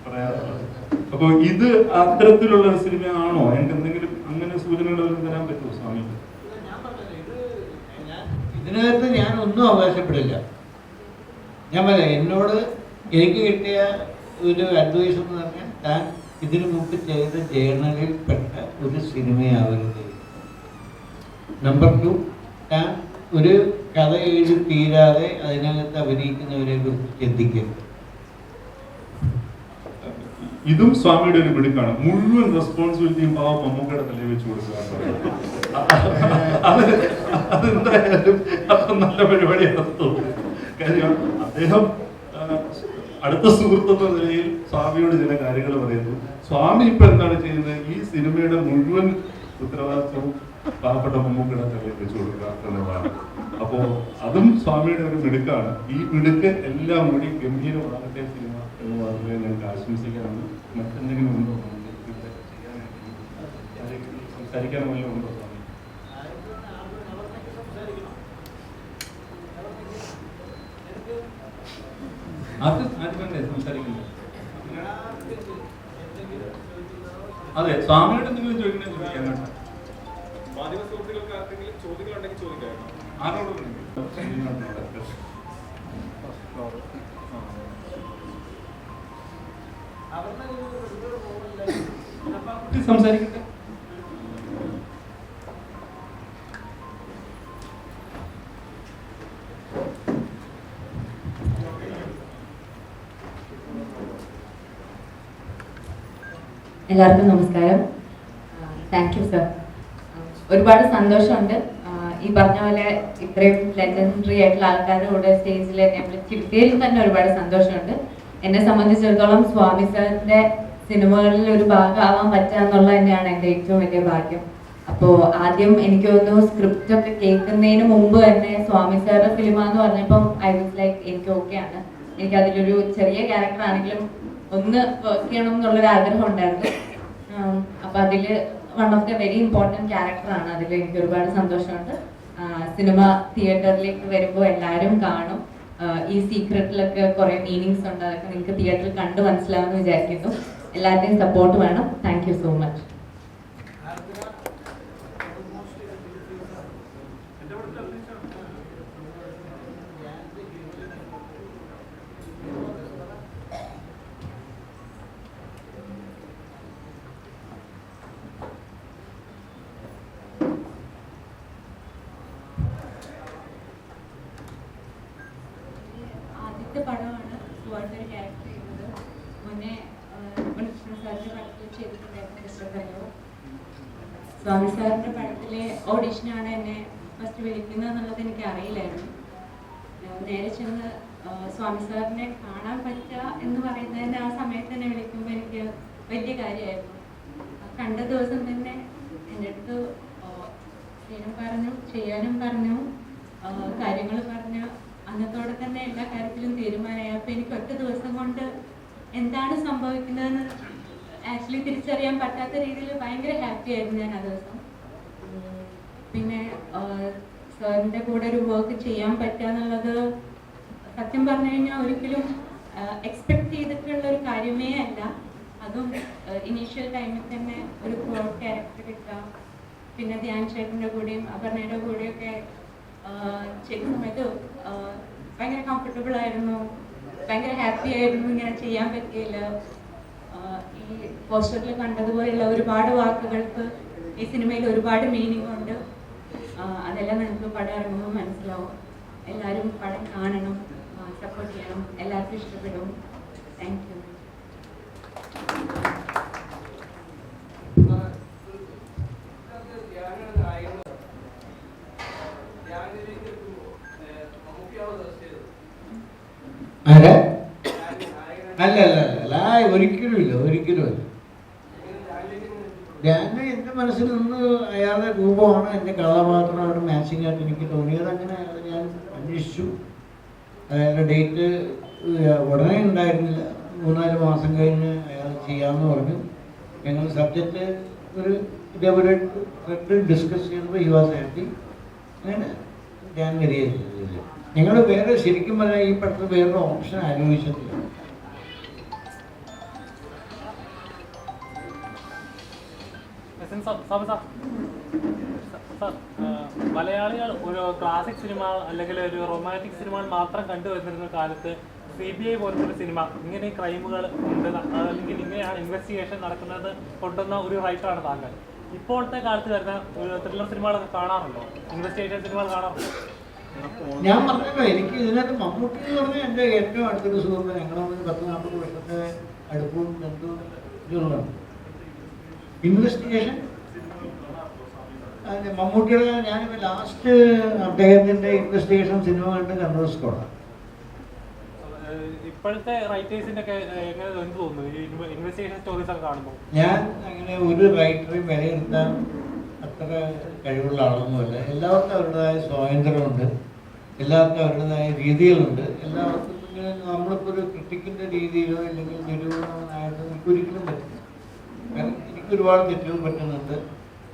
പറയാറുള്ളത്. അപ്പൊ ഇത് അത്തരത്തിലുള്ള ഒരു സിനിമയാണോ? എനിക്ക് എന്തെങ്കിലും അങ്ങനെ സൂചനകൾ തരാൻ പറ്റുമോ സ്വാമിക്ക്? ഇതിനകത്ത് ഞാൻ ഒന്നും അവകാശപ്പെടില്ല. ഞാൻ പറയാം, എനിക്ക് കിട്ടിയ ഒരു അഡ്വൈസ് എന്ന് പറഞ്ഞാൽ താൻ ഇതിനു മുമ്പ് ചെയ്ത ജേർണലിൽ പെട്ട ഒരു സിനിമയാവരുത്. നമ്പർ 2, താൻ ഒരു കഥ എഴുതി തീരാതെ അതിനകത്ത് അഭിനയിക്കുന്നവരെ കുറിച്ച് ചിന്തിക്കരുത്. ഇതും സ്വാമിയുടെ ഒരു മിടുക്കാണ്. മുഴുവൻ റെസ്പോൺസിബിലിറ്റിയും പാവം മമ്മൂക്കയുടെ തലയിൽ വെച്ച് കൊടുക്കുക. അതെന്തായാലും അത്ര നല്ല പരിപാടിയാണ് തോന്നുന്നു. കാര്യം അദ്ദേഹം അടുത്ത സുഹൃത്തെന്ന നിലയിൽ സ്വാമിയോട് ചില കാര്യങ്ങൾ പറയുന്നു. സ്വാമി ഇപ്പൊ എന്താണ് ചെയ്യുന്നത്? ഈ സിനിമയുടെ മുഴുവൻ ഉത്തരവാദിത്വവും പാവപ്പെട്ട മമ്മൂക്കയുടെ തലയിൽ വെച്ച് കൊടുക്കുക എന്നുള്ളതാണ്. അപ്പോ അതും സ്വാമിയുടെ ഒരു മിടുക്കാണ്. ഈ മിടുക്ക് എല്ലാം കൂടി ഗംഭീരമാകട്ടെ സിനിമ എന്ന് പറഞ്ഞ് ഞങ്ങൾക്ക് ആശംസിക്കാനാണ്. മറ്റെന്തെങ്കിലും ഉണ്ടോ സംസാരിക്കാനോ വല്ലതും ഉണ്ടോ സ്വാമി? സംസാരിക്കുന്നത് അതെ, സ്വാമിയോട് എന്തെങ്കിലും ചോദിക്കണേ ചോദിക്കാൻ. മാധ്യമ സുഹൃത്തുക്കൾക്ക് ആർക്കെങ്കിലും ചോദ്യങ്ങളുണ്ടെങ്കിൽ ചോദിക്കാം. സംസാരിക്കട്ടെ. എല്ലാവർക്കും നമസ്കാരം. Thank you sir. ഒരുപാട് സന്തോഷമുണ്ട് ഈ പറഞ്ഞ പോലെ ഇത്രയും ലെജൻഡറി ആയിട്ടുള്ള ആൾക്കാരുടെ കൂടെ സ്റ്റേജിൽ എന്നെ വിളിച്ചിരുത്തിയതിൽ തന്നെ ഒരുപാട് സന്തോഷമുണ്ട്. എന്നെ സംബന്ധിച്ചിടത്തോളം സ്വാമി സാറിന്റെ സിനിമകളിൽ ഒരു ഭാഗമാവാൻ പറ്റുക എന്നുള്ളത് തന്നെയാണ് എൻ്റെ ഏറ്റവും വലിയ ഭാഗ്യം. അപ്പോൾ ആദ്യം എനിക്ക് തോന്നുന്നു സ്ക്രിപ്റ്റ് ഒക്കെ കേൾക്കുന്നതിന് മുമ്പ് തന്നെ സ്വാമി സാറിന്റെ ഫിലിം എന്ന് പറഞ്ഞപ്പം ഐ വാസ് ലൈക്ക് എനിക്ക് ഓക്കെയാണ്. എനിക്ക് അതിലൊരു ചെറിയ ക്യാരക്ടർ ആണെങ്കിലും ഒന്ന് വർക്ക് ചെയ്യണം എന്നുള്ളൊരു ആഗ്രഹം ഉണ്ടായിരുന്നു. അപ്പൊ അതില് one of the very important ക്യാരക്ടറാണ്. അതിൽ എനിക്ക് ഒരുപാട് സന്തോഷമുണ്ട്. സിനിമ തിയേറ്ററിലേക്ക് വരുമ്പോൾ എല്ലാവരും കാണും. ഈ സീക്രട്ടിലൊക്കെ കുറെ മീനിങ്സ് ഉണ്ട്. അതൊക്കെ നിങ്ങൾക്ക് തിയേറ്ററിൽ കണ്ട് മനസ്സിലാവുമെന്ന് വിചാരിക്കുന്നു. എല്ലാവരുടെയും സപ്പോർട്ട് വേണം. Thank you so much. പടമാണ് സുവാർട്ടൊരു ക്യാരക്ടർ ചെയ്യുന്നത്. മുന്നേ കൃഷ്ണ സാറിന്റെ പടത്തിൽ ചെയ്തിട്ടുണ്ടായിരുന്നു കൃഷ്ണല്ലോ. സ്വാമി സാറിന്റെ പടത്തിലെ ഓഡീഷനാണ് എന്നെ ഫസ്റ്റ് വിളിക്കുന്നത് എന്നുള്ളത് എനിക്ക് അറിയില്ലായിരുന്നു. നേരെ ചെന്ന് സ്വാമി സാറിനെ കാണാൻ പറ്റുക എന്ന് പറയുന്നതിന് ആ സമയത്ത് തന്നെ വിളിക്കുമ്പോൾ എനിക്ക് വലിയ കാര്യമായിരുന്നു. കണ്ട ദിവസം തന്നെ എൻ്റെ അടുത്ത് ചെയ്യാനും പറഞ്ഞു, ചെയ്യാനും പറഞ്ഞു, കാര്യങ്ങൾ പറഞ്ഞു. അന്നത്തോടെ തന്നെ എല്ലാ കാര്യത്തിലും തീരുമാനമായി. അപ്പം എനിക്ക് ഒറ്റ ദിവസം കൊണ്ട് എന്താണ് സംഭവിക്കുന്നതെന്ന് ആക്ച്വലി തിരിച്ചറിയാൻ പറ്റാത്ത രീതിയിൽ ഭയങ്കര ഹാപ്പി ആയിരുന്നു ഞാൻ ആ ദിവസം. പിന്നെ സാറിൻ്റെ കൂടെ ഒരു വർക്ക് ചെയ്യാൻ പറ്റുക എന്നുള്ളത് സത്യം പറഞ്ഞു കഴിഞ്ഞാൽ ഒരിക്കലും എക്സ്പെക്ട് ചെയ്തിട്ടുള്ള ഒരു കാര്യമേ അല്ല. അതും ഇനീഷ്യൽ ടൈമിൽ തന്നെ ഒരു ബ്രോഡ് ക്യാരക്ടർ കിട്ടുക, പിന്നെ ധ്യാൻ ചേട്ടൻ്റെ കൂടെയും അപർണയുടെ കൂടെയൊക്കെ ചെയ്യുന്ന സമയത്ത് ഭയങ്കര കംഫർട്ടബിൾ ആയിരുന്നു, ഭയങ്കര ഹാപ്പി ആയിരുന്നു. ഇങ്ങനെ ചെയ്യാൻ പറ്റിയില്ല. ഈ പോസ്റ്ററിൽ കണ്ടതുപോലെയുള്ള ഒരുപാട് വാക്കുകൾക്ക് ഈ സിനിമയിൽ ഒരുപാട് മീനിങ് ഉണ്ട്. അതെല്ലാം നിങ്ങൾക്ക് പടം ഇറങ്ങുമ്പോൾ മനസ്സിലാവും. എല്ലാവരും പടം കാണണം, സപ്പോർട്ട് ചെയ്യണം, എല്ലാവർക്കും ഇഷ്ടപ്പെടും. Thank you. അല്ല അല്ല അല്ല ഒരിക്കലുമില്ല. ഞാൻ എൻ്റെ മനസ്സിൽ നിന്ന് അയാളുടെ രൂപമാണ് എൻ്റെ കഥാപാത്രമായിട്ട് മാച്ചിങ് ആയിട്ട് എനിക്ക് തോന്നിയത്. അങ്ങനെ ഞാൻ അന്വേഷിച്ചു. അയാളുടെ ഡേറ്റ് ഉടനെ ഉണ്ടായിരുന്നില്ല. 3-4 മാസം കഴിഞ്ഞ് അയാൾ ചെയ്യാമെന്ന് പറഞ്ഞു. ഞങ്ങൾ സബ്ജക്റ്റ് ഒരു ഇതേപോലെ ഡിസ്കസ് ചെയ്യുമ്പോൾ ഈ വാസ് ഹാപ്പി. അങ്ങനെ ഞാൻ വരികയില്ല. ഞങ്ങൾ വേറെ ശരിക്കും പറഞ്ഞാൽ ഈ പടത്തിൽ വേറൊരു ഓപ്ഷൻ ആലോചിച്ചിട്ടില്ല. മലയാളികൾ ഒരു ക്ലാസിക് സിനിമ അല്ലെങ്കിൽ ഒരു റൊമാൻറ്റിക് സിനിമ മാത്രം കണ്ടുവന്നിരുന്ന കാലത്ത് CBI പോലത്തെ ഒരു സിനിമ ഇങ്ങനെ ക്രൈമുകൾ ഉണ്ട് അല്ലെങ്കിൽ ഇങ്ങനെയാണ് ഇൻവെസ്റ്റിഗേഷൻ നടക്കുന്നത് കൊണ്ടുവന്ന ഒരു റൈറ്ററാണ് താങ്കൾ. ഇപ്പോഴത്തെ കാലത്ത് വരുന്ന ഒരു ത്രില്ലർ സിനിമകളൊക്കെ കാണാറുണ്ടോ? ഇൻവെസ്റ്റിഗേഷൻ സിനിമകൾ കാണാറുണ്ടോ? ഞാൻ പറഞ്ഞല്ലോ, എനിക്ക് ഇതിനകത്ത് മമ്മൂട്ടി എന്ന് പറഞ്ഞാൽ എൻ്റെ ഏറ്റവും അടുത്തൊരു സുഹൃത്ത്. ഞങ്ങൾ 10-40 വർഷത്തെ അടുപ്പവും ബന്ധവും ഇതുള്ളതാണ്. ഇൻവെസ്റ്റിഗേഷൻ മമ്മൂട്ടിയുടെ ഞാനിപ്പോൾ ലാസ്റ്റ് അദ്ദേഹത്തിൻ്റെ ഇൻവെസ്റ്റിഗേഷൻ സിനിമ കണ്ട് കണ്ണൂർ സ്കോഡാണ്. ഇപ്പോഴത്തെ റൈറ്റേഴ്സിൻ്റെ ഒക്കെ എങ്ങനെ തോന്നുന്നു ഈ ഇൻവെസ്റ്റിഗേഷൻ സ്റ്റോറീസ് ഒക്കെ കാണുമ്പോൾ? ഞാൻ അങ്ങനെ ഒരു റൈറ്ററെയും വിലയിരുത്താൻ അത്ര കഴിവുള്ള ആളൊന്നുമല്ല. എല്ലാവർക്കും അവരുടേതായ സ്വാതന്ത്ര്യമുണ്ട്, എല്ലാവർക്കും അവരുടേതായ രീതികളുണ്ട്. എല്ലാവർക്കും ഇങ്ങനെ നമ്മളിപ്പോൾ ഒരു ക്രിട്ടിക്കിൻ്റെ രീതിയിലോ അല്ലെങ്കിൽ നിരൂപണമായിട്ട് എനിക്കൊരിക്കലും പറ്റില്ല. കാരണം എനിക്ക് ഒരുപാട് തെറ്റുകൾ പറ്റുന്നുണ്ട്,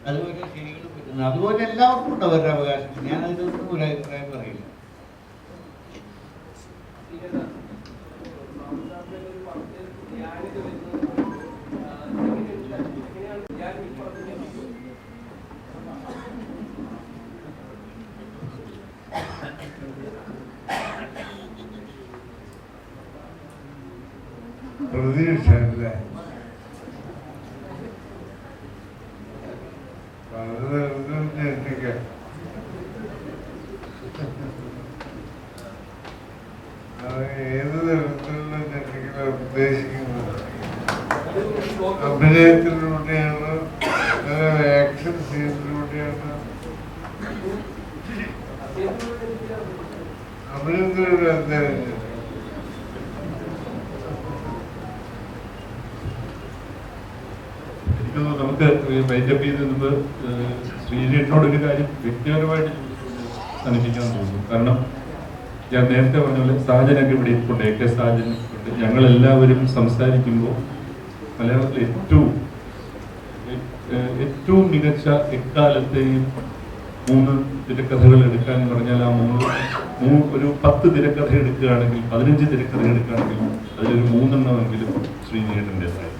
അതുപോലെ ശരികൾ പറ്റുന്നുണ്ട്. അതുപോലെ എല്ലാവർക്കും ഉണ്ട് അവരുടെ അവകാശം. ഞാൻ അതിനൊന്നും ഒരു അഭിപ്രായം പറയില്ല. പ്രതീക്ഷ അല്ലേ? വളരെ എത്തിക്കാം. ഏത് തരത്തിലുള്ള ടെക്നിക്കലാണ് ഉദ്ദേശിക്കുന്നത്? അഭിനയത്തിലൂടെയാണ്, ആക്ഷൻ സീനിലൂടെയാണ്? അഭിനയത്തിലൂടെ എന്തായാലും നമുക്ക് വൈൻഡപ്പ് ചെയ്ത് മുമ്പ് ശ്രീജേട്ടനോടൊരു കാര്യം വ്യക്തിപരമായിട്ട് അനുഭവിക്കാൻ തോന്നുന്നു. കാരണം ഞാൻ നേരത്തെ പറഞ്ഞ പോലെ സാജനൊക്കെ ഇവിടെ ഇരിപ്പുണ്ട്, AK സാജൻ ഉണ്ട്. ഞങ്ങളെല്ലാവരും സംസാരിക്കുമ്പോൾ മലയാളത്തിൽ ഏറ്റവും മികച്ച എക്കാലത്തെയും 3 തിരക്കഥകൾ എടുക്കാൻ പറഞ്ഞാൽ ആ ഒരു 10 തിരക്കഥ എടുക്കുകയാണെങ്കിൽ 15 തിരക്കഥ എടുക്കുകയാണെങ്കിൽ അതിലൊരു 3 ശ്രീജേട്ടൻ്റെതായി.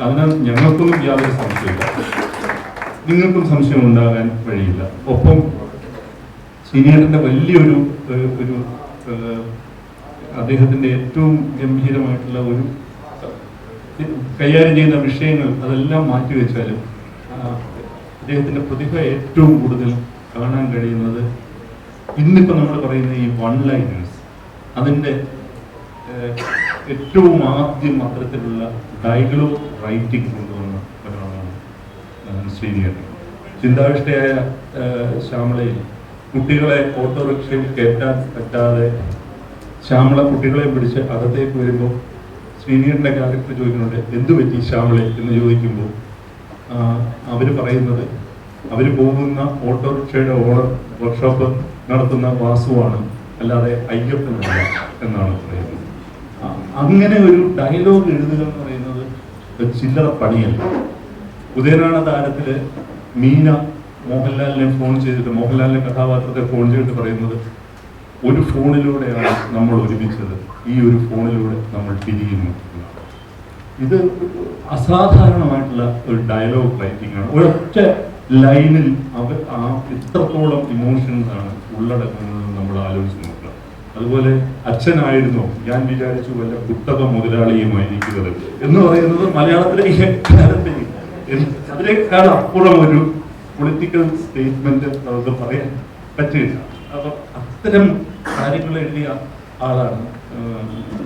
അതിനാൽ ഞങ്ങൾക്കൊന്നും യാതൊരു സംശയമില്ല, നിങ്ങൾക്കും സംശയം ഉണ്ടാകാൻ വഴിയില്ല. ഒപ്പം ശ്രീജേട്ടൻ്റെ വലിയൊരു അദ്ദേഹത്തിൻ്റെ ഏറ്റവും ഗംഭീരമായിട്ടുള്ള ഒരു കൈകാര്യം ചെയ്യുന്ന വിഷയങ്ങൾ അതെല്ലാം മാറ്റിവെച്ചാലും അദ്ദേഹത്തിൻ്റെ പ്രതിഭ ഏറ്റവും കൂടുതൽ കാണാൻ കഴിയുന്നത് ഇന്നിപ്പോൾ നമ്മൾ പറയുന്ന ഈ വൺ ലൈനേഴ്സ്, അതിൻ്റെ ഏറ്റവും ആദ്യം അത്തരത്തിലുള്ള ഡയലോഗ് റൈറ്റിംഗ് കൊണ്ടുവന്ന ഒരാളാണ് ശ്രീജേട്ടൻ. ചിന്താവിഷ്ടയായ ശ്യാമളയിൽ കുട്ടികളെ ഓട്ടോറിക്ഷയിൽ കയറ്റാൻ പറ്റാതെ ശ്യാമള കുട്ടികളെ പിടിച്ച് അകത്തേക്ക് വരുമ്പോൾ ശ്രീജേട്ടൻ്റെ ക്യാരക്ടർ ചോദിക്കുന്നുണ്ട്, എന്തു പറ്റി ശ്യാമളെ എന്ന് ചോദിക്കുമ്പോൾ അവർ പറയുന്നത് അവർ പോകുന്ന ഓട്ടോറിക്ഷയുടെ ഓണർ വർക്ക്ഷോപ്പ് നടത്തുന്ന വാസുവാണ്, അല്ലാതെ അയ്യപ്പനല്ല എന്നാണ് പറയുന്നത്. അങ്ങനെ ഒരു ഡയലോഗ് എഴുതുക എന്ന് പറയുന്നത് ചില്ലറ പണിയല്ല. ഉദയനാണ് താരത്തില് മീന മോഹൻലാലിനെ ഫോൺ ചെയ്തിട്ട്, മോഹൻലാലിന്റെ കഥാപാത്രത്തെ ഫോൺ ചെയ്തിട്ട് പറയുന്നത്, ഒരു ഫോണിലൂടെയാണ് നമ്മൾ ഒരുമിച്ചത്, ഈ ഒരു ഫോണിലൂടെ നമ്മൾ പിരിയുന്നു. ഇത് അസാധാരണമായിട്ടുള്ള ഒരു ഡയലോഗ് റൈറ്റിംഗ് ആണ്. ഒരൊറ്റ ലൈനിൽ അവർ എത്രത്തോളം ഇമോഷൻസ് ആണ് ഉള്ളടക്കുന്നത് നമ്മൾ ആലോചിച്ച് നോക്കുക. അതുപോലെ അച്ഛനായിരുന്നു ഞാൻ വിചാരിച്ചു വല്ല കുത്തക മുതലാളിയുമായിരിക്കുന്നത് എന്ന് പറയുന്നത് മലയാളത്തിലെ കാലത്ത് അതിനേക്കാൾ അപ്പുറം ഒരു പൊളിറ്റിക്കൽ സ്റ്റേറ്റ്മെന്റ് നമുക്ക് പറയാൻ പറ്റില്ല. അപ്പൊ അത്തരം കാര്യങ്ങൾ എഴുതിയ ആളാണ്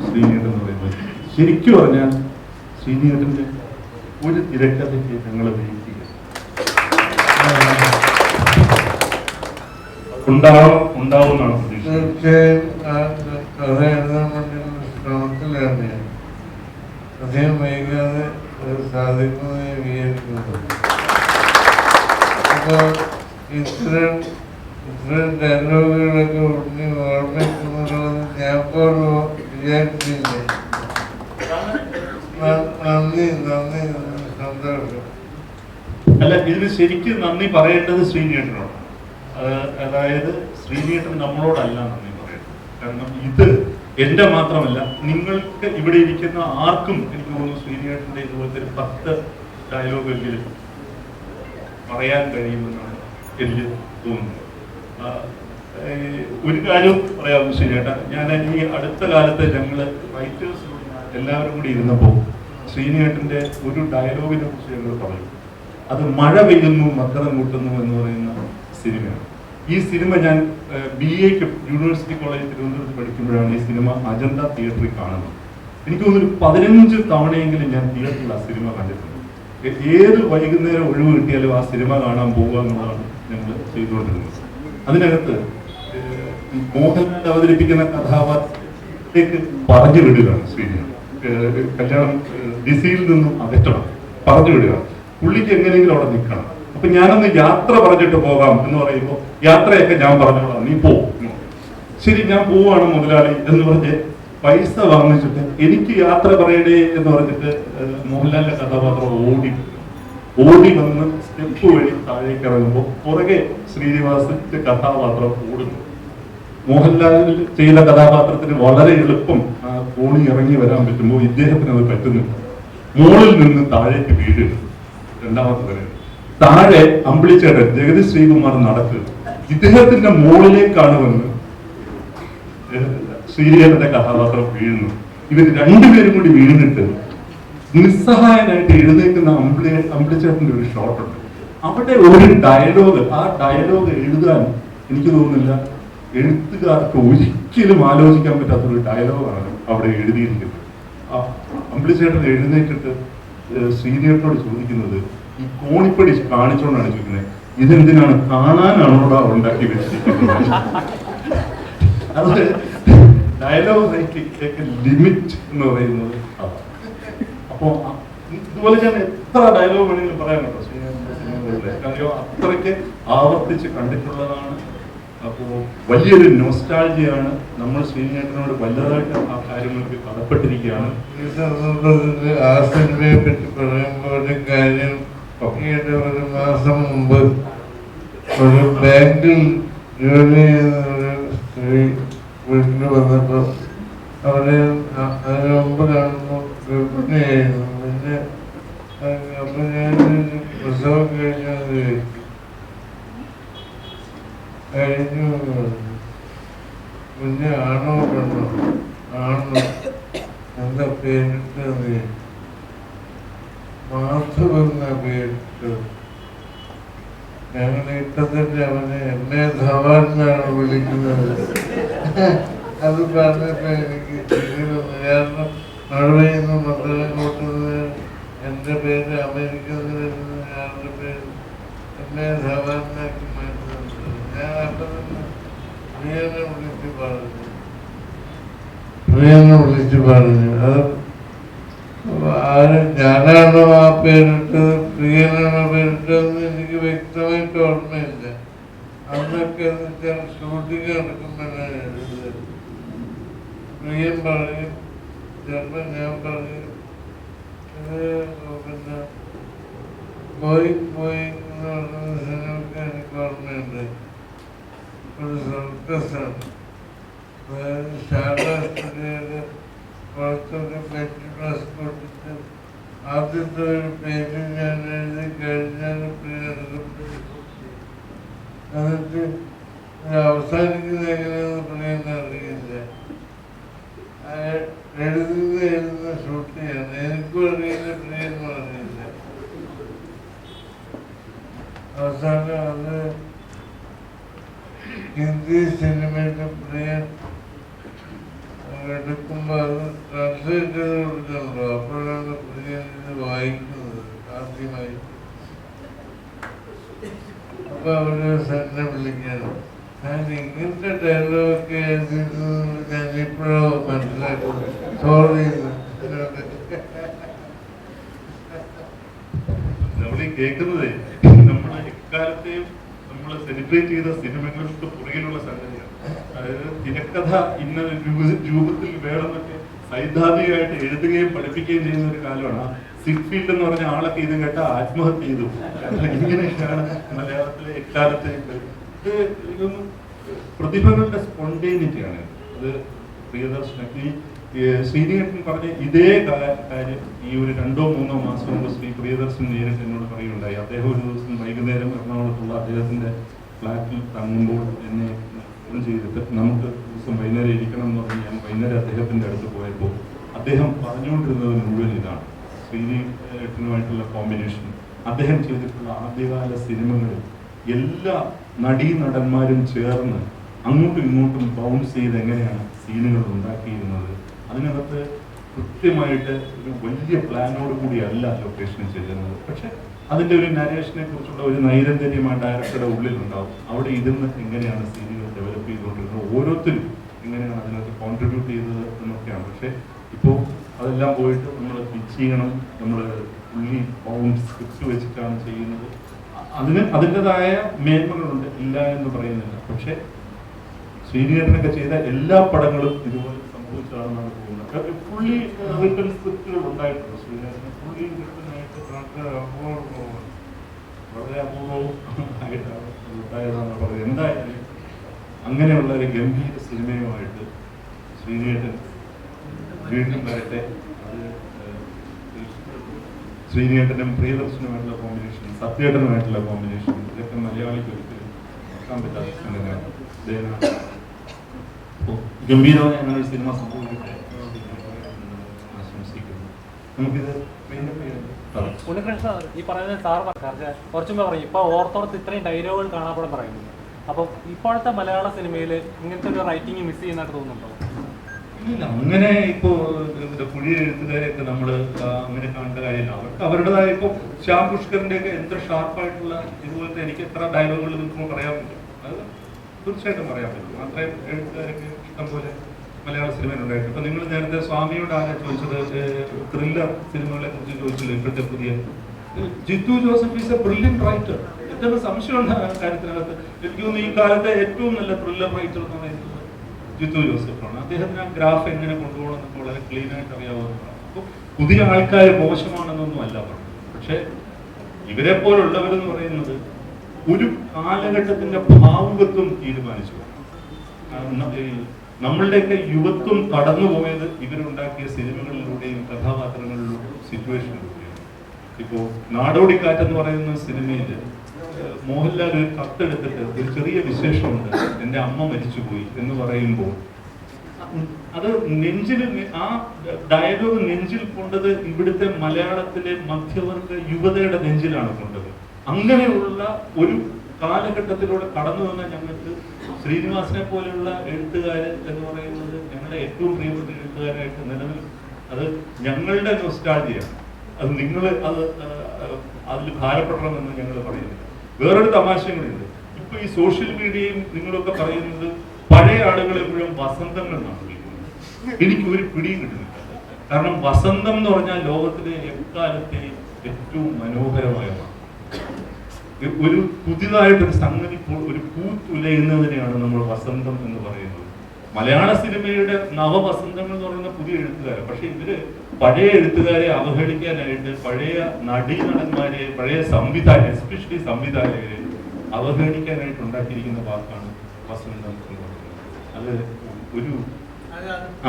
ശ്രീനേട്ടൻ എന്ന് പറയുന്നത്. ശരിക്കും പറഞ്ഞാൽ ശ്രീനേട്ടന്റെ ഒരു തിരക്കഥയ്ക്ക് ഞങ്ങൾ വെയിറ്റ് ചെയ്യുക ഉണ്ടാവുമെന്നാണ് പ്രതീക്ഷ. തീർച്ചയായും ആ കഥ എഴുതാൻ വേണ്ടിയുള്ള ശ്രമത്തിലാണ് ഞാൻ. അധികം വൈകാതെ അത് സാധിക്കുമെന്ന് വിചാരിക്കുന്നത്. അപ്പോൾ ഇത്തരം ഡയലോഗുകളൊക്കെ ഉണ്ണി ഓർമ്മിക്കുന്നുള്ളത് ഞാൻ പോലും വിചാരിച്ചില്ല. നന്ദി സന്തോഷം. അല്ല, ഇതിന് ശരിക്കും നന്ദി പറയേണ്ടത് ശ്രീനേട്ടനോട്. അതായത് ശ്രീനേട്ടൻ നമ്മളോടല്ല നന്ദി പറയേണ്ടത്. കാരണം ഇത് എന്റെ മാത്രമല്ല, നിങ്ങൾക്ക് ഇവിടെ ഇരിക്കുന്ന ആർക്കും എനിക്ക് തോന്നുന്നു ശ്രീനേട്ടന്റെ ഇതുപോലത്തെ ഒരു 10 ഡയലോഗെങ്കിലും പറയാൻ കഴിയുമെന്നാണ് എനിക്ക് തോന്നുന്നത്. ഒരു കാര്യം പറയാം ശ്രീനേട്ടൻ, ഞാൻ ഈ അടുത്ത കാലത്ത് ഞങ്ങള് റൈറ്റേഴ്സ് എല്ലാവരും കൂടി ഇരുന്നപ്പോൾ ശ്രീനേട്ടന്റെ ഒരു ഡയലോഗിനെ കുറിച്ച് ഞങ്ങൾ പറയും. അത് മഴ പെയ്യുന്നു മക്കരം കൂട്ടുന്നു എന്ന് പറയുന്ന സിനിമയാണ്. ഈ സിനിമ ഞാൻ BA യൂണിവേഴ്സിറ്റി കോളേജ് തിരുവനന്തപുരത്ത് പഠിക്കുമ്പോഴാണ് ഈ സിനിമ അജന്ത തിയേറ്ററിൽ കാണുന്നത്. എനിക്ക് തോന്നുന്നു 15 തവണയെങ്കിലും ഞാൻ തിയേറ്ററിൽ ആ സിനിമ കണ്ടിട്ടുണ്ട്. ഏത് വൈകുന്നേരം ഒഴിവ് കിട്ടിയാലും ആ സിനിമ കാണാൻ പോകുക എന്നുള്ളതാണ് ഞങ്ങൾ ചെയ്തുകൊണ്ടിരുന്നത്. അതിനകത്ത് മോഹൻലാൽ അവതരിപ്പിക്കുന്ന കഥാപാത്രത്തേക്ക് പറഞ്ഞു വിടുകയാണ് ശ്രീനേട്ടൻ. കല്യാണം ദിശയിൽ നിന്നും അകറ്റണം, പറഞ്ഞു വിടുക. പുള്ളിക്ക് എങ്ങനെയെങ്കിലും അവിടെ നിൽക്കണം. അപ്പൊ ഞാനൊന്ന് യാത്ര പറഞ്ഞിട്ട് പോകാം എന്ന് പറയുമ്പോൾ യാത്രയൊക്കെ ഞാൻ പറഞ്ഞോളാം, നീ പോ. ശരി, ഞാൻ പോവാണ് മുതലാളി എന്ന് പറഞ്ഞ് പൈസ വാങ്ങിച്ചിട്ട് എനിക്ക് യാത്ര പറയണേ എന്ന് പറഞ്ഞിട്ട് മോഹൻലാലിന്റെ കഥാപാത്രം ഓടി വന്ന് സ്റ്റെപ്പ് വഴി താഴേക്ക് ഇറങ്ങുമ്പോൾ പുറകെ ശ്രീനിവാസന്റെ കഥാപാത്രം ഓടുന്നു. മോഹൻലാലിൽ ചെയ്ത കഥാപാത്രത്തിന് വളരെ എളുപ്പം കോണി ഇറങ്ങി വരാൻ പറ്റുമ്പോൾ ഇദ്ദേഹത്തിന് അത് പറ്റുന്നില്ല. മുകളിൽ നിന്ന് താഴേക്ക് വീഴുന്നു. രണ്ടാമത്തെ വരെ താഴെ അമ്പിളിച്ചേട്ടൻ ജഗതി ശ്രീകുമാർ നടക്കുക. ഇദ്ദേഹത്തിന്റെ മുകളിലേക്കാണ് വന്ന് ശ്രീനേട്ടന്റെ കഥാപാത്രം വീഴുന്നു. ഇവർ രണ്ടുപേരും കൂടി വീണിട്ട് നിസ്സഹായനായിട്ട് എഴുന്നേക്കുന്ന അമ്പിളിച്ചേട്ടന്റെ ഒരു ഷോട്ടുണ്ട്. അവിടെ ഒരു ഡയലോഗ്, ആ ഡയലോഗ് എഴുതാൻ എനിക്ക് തോന്നുന്നില്ല എഴുത്തുകാർക്ക് ഒരിക്കലും ആലോചിക്കാൻ പറ്റാത്തൊരു ഡയലോഗാണ് അവിടെ എഴുതിയിരിക്കുന്നത്. അമ്പിളിച്ചേട്ടൻ എഴുന്നേറ്റിട്ട് ശ്രീനേട്ടനോട് ചോദിക്കുന്നത്, ഈ കോണിപ്പടി കാണിച്ചോണ്ടാണ് ചോദിക്കുന്നത്, ഇതെന്തിനാണ്, കാണാനാണോടാ ഉണ്ടാക്കി വെച്ചിരിക്കുന്നത്? അത് ഡയലോഗ് റൈറ്റിംഗ് ലിമിറ്റ് എന്ന് പറയുന്നത് അതാണ്. അപ്പൊ ഇതുപോലെ ഞാൻ എത്ര ഡയലോഗ് വേണമെങ്കിലും പറയാൻ കേട്ടോ ശ്രീനേട്ടന്റെ സിനിമകളിലെ. കാരണം അത്രയ്ക്ക് ആവർത്തിച്ച് കണ്ടിട്ടുള്ളതാണ്. അപ്പോ വലിയൊരു നോസ്റ്റാൾജിയാണ്. നമ്മൾ ശ്രീനേട്ടനോട് വലുതായിട്ട് ആ കാര്യങ്ങൾക്ക് കടപ്പെട്ടിരിക്കുകയാണ്. ഈ സന്ദർഭത്തിൽ ആ സിനിമയെ പറ്റി പറയുമ്പോൾ ഒരു കാര്യം, ഈയിടെ 1 മാസം മുമ്പ് ഒരു ബാങ്കിൽ ജോലി ചെയ്യുന്ന ഒരു സ്ത്രീ വീട്ടിൽ വന്നപ്പോൾ അവരെ അതിന് മുമ്പ് കാണുമ്പോൾ ഗർഭിണിയായിരുന്നു. പിന്നെ അപ്പൊ ഞാൻ പ്രസവം കഴിഞ്ഞു പിന്നെ ആണോ പെണ്ണോ, ആണോ എന്താ പേരിട്ടത്, മാധവ് എന്ന പേരിട്ടത്. ഞങ്ങൾ ഇട്ടതിന്റെ അവനെ എന്നെ ധവാൻ എന്നാണ് വിളിക്കുന്നത്. അത് പറഞ്ഞപ്പോ എനിക്ക് ചിരിക്കുന്നു. കാരണം മഴ പെയ്യുന്നു മക്കളെ കൂട്ടുന്നത്, എന്റെ പേര് അമേരിക്കയിൽ ഞാനുടെ പേര് എന്നെ ധവാനാക്കി മാറ്റുന്നത്. ഞാൻ അപ്പൊ തന്നെ പ്രിയനെ വിളിച്ചു പറഞ്ഞു അത് ഞാനാണോ ആ പേരിട്ടത്, പ്രിയനാണോ പേരിട്ടതെന്ന് എനിക്ക് വ്യക്തമായിട്ട് ഓർമ്മയില്ല. അന്നൊക്കെ എന്ന് വെച്ചാൽ ഷൂട്ടിങ് നടക്കുമ്പോഴാണ് എഴുതുന്നത്. പ്രിയൻ പറയും ചിലപ്പോൾ ഞാൻ പറയും ഇത് പിന്നെ ഗോയിങ് എന്ന് പറയുന്ന സിനിമയ്ക്ക് എനിക്ക് ഓർമ്മയുണ്ട്. ഒരു സർക്കസാണ്. അതായത് ശാരദാ സ്റ്റുഡിയോയില് പുറത്തൊരു പെറ്റി ഡ്രസ് കൊടുത്തിട്ട് ആദ്യത്തെ ഒരു പേജ് ഞാൻ എഴുതി കഴിഞ്ഞാൽ എന്നിട്ട് അവസാനിക്കുന്ന എങ്ങനെയാണെന്ന് പ്രിയെന്ന് അറിയില്ല. എഴുതുന്ന ഷൂട്ട് ചെയ്യണം. എനിക്കും അറിയില്ല, പ്രിയെന്നും അറിയില്ല. അവസാനം അത് ഹിന്ദി സിനിമയുടെ പ്രിയൻ എടുക്കുമ്പോൾ അത് ട്രാൻസ്ലേറ്റ് ചെയ്ത് കൊടുക്കണല്ലോ. അപ്പോഴാണ് പ്രിയൻ ഇത് വായിക്കുന്നത് ആദ്യമായി. അപ്പൊ അവര് എന്നെ വിളിക്കണം. ഞാൻ ഇങ്ങനത്തെ ഡയലോഗൊക്കെ എഴുതിയിരുന്നത് ഞാനിപ്പോഴോ മനസ്സിലാക്കുന്നത്. സോറി നമ്മൾ കേൾക്കുന്നതേ നമ്മളെ എക്കാലത്തെയും നമ്മൾ സെലിബ്രേറ്റ് ചെയ്ത സിനിമകൾക്ക് പുറകിലുള്ള സംഗതിയാണ്. അതായത് തിരക്കഥ ഇന്ന രൂപത്തിൽ വേണമെന്നൊക്കെ സൈദ്ധാന്തികമായിട്ട് എഴുതുകയും പഠിപ്പിക്കുകയും ചെയ്യുന്ന ഒരു കാലമാണ്. സിഗ്ഫീൽഡ് എന്ന് പറഞ്ഞ ആളൊക്കെ ഇത് കേട്ട ആത്മഹത്യ ചെയ്തു. ഇങ്ങനെയൊക്കെയാണ് മലയാളത്തിലെ എക്കാലത്തെ ഇതൊന്നും പ്രതിഭകളുടെ സ്പോണ്ടേനിറ്റിയാണ്. അത് പ്രിയദർശനക്ക് ശ്രീനികേട്ടൻ പറഞ്ഞ ഇതേ കാര്യം ഈ ഒരു 2-3 മാസം മുമ്പ് ശ്രീ പ്രിയദർശൻ നേരിട്ട് എന്നോട് പറയുകയുണ്ടായി. അദ്ദേഹം ഒരു ദിവസം വൈകുന്നേരം എറണാകുളത്തുള്ള അദ്ദേഹത്തിന്റെ ഫ്ലാറ്റിൽ തങ്ങുമ്പോൾ എന്നെ ഫോൺ ചെയ്തിട്ട് നമുക്ക് ദിവസം വൈകുന്നേരം ഇരിക്കണം എന്ന് പറഞ്ഞ് ഞാൻ വൈകുന്നേരം അദ്ദേഹത്തിന്റെ അടുത്ത് പോയപ്പോൾ അദ്ദേഹം പറഞ്ഞുകൊണ്ടിരുന്നത് മുഴുവൻ ഇതാണ്. ശ്രീനികേട്ടനുമായിട്ടുള്ള കോമ്പിനേഷൻ, അദ്ദേഹം ചെയ്തിട്ടുള്ള ആദ്യകാല സിനിമകളിൽ എല്ലാ നടീനടന്മാരും ചേർന്ന് അങ്ങോട്ടും ഇങ്ങോട്ടും ബൗൺസ് ചെയ്ത് എങ്ങനെയാണ് സീനുകൾ ഉണ്ടാക്കിയിരുന്നത്. അതിനകത്ത് കൃത്യമായിട്ട് ഒരു വലിയ പ്ലാനോട് കൂടിയല്ല ലൊക്കേഷനിൽ ചെല്ലുന്നത്. പക്ഷെ അതിൻ്റെ ഒരു നരേഷനെ കുറിച്ചുള്ള ഒരു നൈരന്തര്യം ആ ഡയറക്ടറുടെ ഉള്ളിലുണ്ടാവും. അവിടെ ഇരുന്ന് എങ്ങനെയാണ് സീനുകൾ ഡെവലപ്പ് ചെയ്തുകൊണ്ടിരുന്നത്, ഓരോരുത്തരും എങ്ങനെയാണ് അതിനകത്ത് കോൺട്രിബ്യൂട്ട് ചെയ്തത് എന്നൊക്കെയാണ്. പക്ഷെ ഇപ്പോൾ അതെല്ലാം പോയിട്ട് നമ്മൾ പിച്ച് ചെയ്യണം, നമ്മൾ ഫുള്ളി ബൗണ്ട് സ്ക്രിപ്റ്റ് വെച്ചിട്ടാണ് ചെയ്യുന്നത്. അതിൻ്റെതായ മേന്മകളുണ്ട്, ഇല്ല എന്ന് പറയുന്നില്ല. പക്ഷെ ശ്രീനികേട്ടനൊക്കെ ചെയ്ത എല്ലാ പടങ്ങളും ഇതുപോലെ സംഭവിച്ചതാണെന്നാണ് തോന്നുന്നത്. ഫുള്ളി റിട്ടൺ സ്ക്രിപ്റ്റുകൾ ഉണ്ടായിട്ടുണ്ട് ശ്രീനികേട്ടന്. ഫുള്ളി റിട്ടനായിട്ട് വളരെ അപൂർവവും ആയിട്ടാണ് ഉണ്ടായതെന്നാണ് പറയുന്നത്. എന്തായാലും അങ്ങനെയുള്ള ഒരു ഗംഭീര സിനിമയുമായിട്ട് ശ്രീനികേട്ടൻ വീണ്ടും വരട്ടെ. അത് ശ്രീനികേട്ടനും പ്രിയദർശനുമായിട്ടുള്ള കോമ്പിനേഷൻ, സത്യേട്ടനുമായിട്ടുള്ള കോമ്പിനേഷൻ, ഇതൊക്കെ മലയാളിക്ക് ഒരിക്കലും നോക്കാൻ പറ്റാത്ത സംഗതിയാണ്. ഗംഭീരമായ ഞങ്ങളൊരു സിനിമ സംഭവിക്കട്ടെ ആശംസിക്കുന്നു. നമുക്കിത് ഉണ്ണികൃഷ്ണ ഈ പറയുന്നത് സാർ കുറച്ചുമ്പോ പറയും ഇപ്പൊ ഓർത്തോർത്ത് ഇത്രയും ഡയലോഗുകൾ കാണാൻ പറയുന്നത്. അപ്പൊ ഇപ്പോഴത്തെ മലയാള സിനിമയിൽ ഇങ്ങനത്തെ ഒരു റൈറ്റിംഗ് മിസ് ചെയ്യുന്നതായിട്ട് തോന്നുന്നുണ്ടോ? ഇല്ല, അങ്ങനെ ഇപ്പോ പുതിയ എഴുത്തുകാരെയൊക്കെ നമ്മൾ അങ്ങനെ കാണേണ്ട കാര്യമില്ല. അവർക്ക് അവരുടേതായ ഇപ്പൊ ശ്യാം പുഷ്കറിന്റെ ഒക്കെ എത്ര ഷാർപ്പായിട്ടുള്ള ഇതുപോലത്തെ എനിക്ക് എത്ര ഡയലോഗുകൾ നിൽക്കുമ്പോൾ പറയാൻ പറ്റും. അത് തീർച്ചയായിട്ടും പറയാൻ പറ്റും. അത്രയും എഴുത്തുകാരൊക്കെ ഇഷ്ടം പോലെ മലയാള സിനിമയിലുണ്ടായിട്ട്. ഇപ്പൊ നിങ്ങൾ നേരത്തെ സ്വാമിയോട് ആരാ ചോദിച്ചത്, ത്രില്ലർ സിനിമകളെ കുറിച്ച് ചോദിച്ചല്ലോ. ഇപ്പോഴത്തെ പുതിയ Jeethu Joseph is a brilliant writer. എന്തെങ്കിലും സംശയമുണ്ട് ആ കാര്യത്തിനകത്ത്? എനിക്ക് തോന്നുന്നു ഈ കാലത്തെ ഏറ്റവും നല്ല ത്രില്ലർ റൈറ്റർ എന്ന് പറയുന്നത് ജിത്തു ജോസഫാണ്. അദ്ദേഹത്തിന് ആ ഗ്രാഫ് എങ്ങനെ കൊണ്ടുപോകണമെന്നൊക്കെ വളരെ ക്ലീൻ ആയിട്ട് അറിയാവുന്നതാണ്. അപ്പോൾ പുതിയ ആൾക്കാർ മോശമാണെന്നൊന്നും അല്ല പറഞ്ഞത്. പക്ഷെ ഇവരെ പോലുള്ളവരെന്ന് പറയുന്നത് ഒരു കാലഘട്ടത്തിന്റെ ഭാവുകത്വം തീരുമാനിച്ചു. നമ്മളുടെയൊക്കെ യുവത്വം കടന്നുപോയത് ഇവരുണ്ടാക്കിയ സിനിമകളിലൂടെയും കഥാപാത്രങ്ങളിലൂടെയും സിറ്റുവേഷനിലൂടെയും. ഇപ്പോ നാടോടിക്കാറ്റ് എന്ന് പറയുന്ന സിനിമയിൽ മോഹൻലാൽ ഒരു കത്തെടുത്തിട്ട് ഒരു ചെറിയ വിശേഷമുണ്ട്, എൻ്റെ അമ്മ മരിച്ചുപോയി എന്ന് പറയുമ്പോൾ അത് നെഞ്ചിൽ, ആ ഡയലോഗ് നെഞ്ചിൽ കൊണ്ടത് ഇവിടുത്തെ മലയാളത്തിലെ മധ്യവർഗ യുവതയുടെ നെഞ്ചിലാണ് കൊണ്ടത്. അങ്ങനെയുള്ള ഒരു കാലഘട്ടത്തിലൂടെ കടന്നു വന്ന ഞങ്ങൾക്ക് ശ്രീനിവാസനെ പോലെയുള്ള എഴുത്തുകാർ എന്ന് പറയുന്നത് ഞങ്ങളുടെ ഏറ്റവും പ്രിയപ്പെട്ട എഴുത്തുകാരായിട്ട് നിലനിൽക്കും. അത് ഞങ്ങളുടെ നൊസ്റ്റാൾജിയാണ്. അത് നിങ്ങൾ അതിൽ ഭാരപ്പെടണമെന്ന് ഞങ്ങൾ പറയുന്നില്ല. വേറൊരു തമാശയും കൂടിയുണ്ട്. ഇപ്പൊ ഈ സോഷ്യൽ മീഡിയയും നിങ്ങളൊക്കെ പറയുന്നത് പഴയ ആളുകളെ മുഴുവൻ വസന്തങ്ങൾ എന്നാണ് വിളിക്കുന്നത്. എനിക്ക് ഒരു പിടിയും കിട്ടുന്നില്ല. കാരണം വസന്തം എന്ന് പറഞ്ഞാൽ ലോകത്തിലെ എക്കാലത്തെ ഏറ്റവും മനോഹരമായതാണ്. ഒരു പുതിയതായിട്ടൊരു സംഗതി, ഒരു പൂത്തുലയുന്നതിനെയാണ് നമ്മൾ വസന്തം എന്ന് പറയുന്നത്. മലയാള സിനിമയുടെ നവവസന്തങ്ങൾ എന്ന് പറയുന്ന പുതിയ എഴുത്തുകാരെ. പക്ഷെ ഇവര് പഴയ എഴുത്തുകാരെ അവഹേളിക്കാനായിട്ട് പഴയ നടന്മാരെ, പഴയ എസ്പെഷ്യലി സംവിധായകരെ അവഹേളിക്കാനായിട്ട് ഉണ്ടാക്കിയിരിക്കുന്ന വാക്കാണ് വസന്തം എന്ന് പറയുന്നത്. അത് ഒരു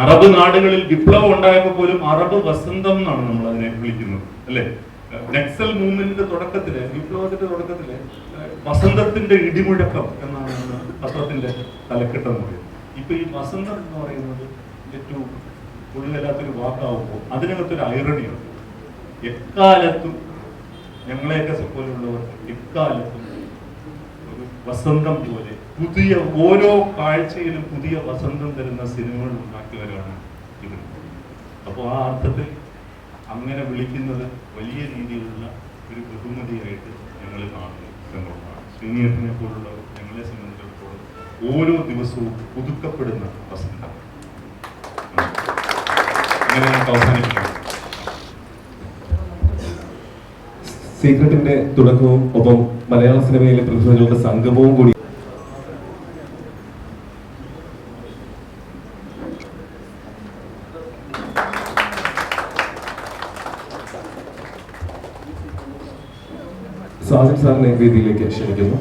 അറബ് നാടുകളിൽ വിപ്ലവം ഉണ്ടായപ്പോൾ പോലും അറബ് വസന്തം എന്നാണ് നമ്മൾ അതിനെ വിളിക്കുന്നത്, അല്ലെ? നക്സൽ മൂവ്മെന്റിന്റെ തുടക്കത്തില്, വിപ്ലവത്തിന്റെ തുടക്കത്തില് വസന്തത്തിന്റെ ഇടിമുഴക്കം എന്നാണ് പത്രത്തിന്റെ തലക്കെട്ട് എന്ന് പറയുന്നത്. ഇപ്പൊ ഈ വസന്തം എന്ന് പറയുന്നത് ഏറ്റവും ഉള്ളില്ലാത്തൊരു വാക്കാവുമ്പോൾ അതിനകത്തൊരു ഐറണിയുണ്ട്. എക്കാലത്തും ഞങ്ങളെയൊക്കെ പോലുള്ളവർ എക്കാലത്തും ഒരു വസന്തം പോലെ പുതിയ ഓരോ കാഴ്ചയിലും പുതിയ വസന്തം തരുന്ന സിനിമകൾ ഉണ്ടാക്കിയവരാണ് ഇവർ. അപ്പോൾ ആ അർത്ഥത്തിൽ അങ്ങനെ വിളിക്കുന്നത് വലിയ രീതിയിലുള്ള ഒരു ബഹുമതിയായിട്ട് ഞങ്ങൾ കാണുന്നു എന്നുള്ളതാണ്. ശ്രീനിയേട്ടനെ പോലുള്ളവർ ഞങ്ങളെ സംബന്ധിച്ചിടത്തോളം ഓരോ ദിവസവും പുതുക്കപ്പെടുന്ന വസന്തം. അങ്ങനെ നമുക്ക് അവസാനിപ്പിക്കാം. സീക്രട്ടിന്റെ തുടക്കവും ഒപ്പം മലയാള സിനിമയിലെ പ്രതിഭകളുടെ സംഗമവും കൂടി സാജിദ് സാറിനെ വേദിയിലേക്ക് ക്ഷണിക്കുന്നു.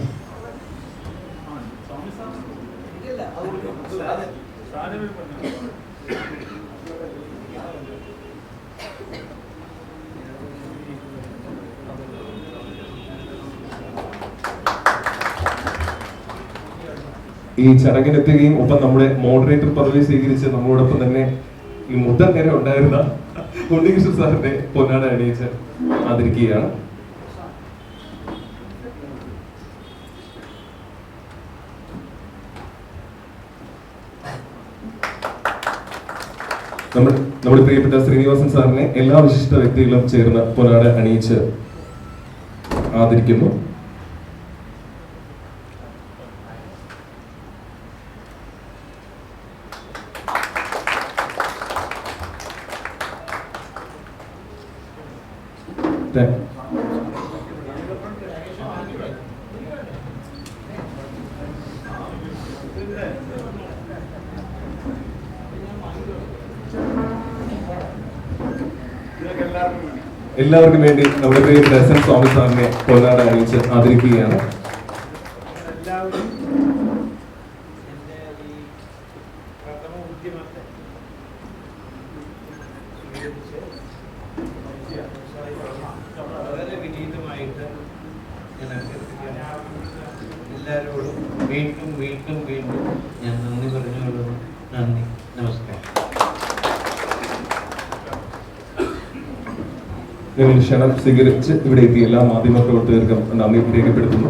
ഈ ചടങ്ങിനെത്തുകയും ഒപ്പം നമ്മുടെ മോഡറേറ്റർ പദവി സ്വീകരിച്ച് നമ്മളോടൊപ്പം തന്നെ ഈ മുദ്ദങ്ങനെ ഉണ്ടായിരുന്ന ഉണ്ണികൃഷ്ണൻ സാറിന്റെ പൊന്നാട അണിയിച്ച് ആദരിക്കുകയാണ്. നമ്മുടെ പ്രിയപ്പെട്ട ശ്രീനിവാസൻ സാറിനെ എല്ലാ വിശിഷ്ട വ്യക്തികളും ചേർന്ന് പൊന്നാട അണിയിച്ച് ആദരിക്കുന്നു. എല്ലാവർക്കും വേണ്ടി നമ്മുടെ പ്രിയപ്പെട്ട എസ് എൻ സ്വാമി സാറിനെ പൊന്നാട അണിയിച്ച് ആദരിക്കുകയാണ്. വളരെ വിനീതമായിട്ട് ഞാൻ അഭ്യർത്ഥിക്കുകയാണ്. എല്ലാവരോടും വീണ്ടും വീണ്ടും വീണ്ടും ഞാൻ നന്ദി പറഞ്ഞുകൊള്ളുന്നു. നന്ദി, നമസ്കാരം. ഞങ്ങൾ ക്ഷണം സ്വീകരിച്ച് ഇവിടെ എത്തിയ എല്ലാ മാധ്യമ പ്രവർത്തകർക്കും നന്ദി രേഖപ്പെടുത്തുന്നു.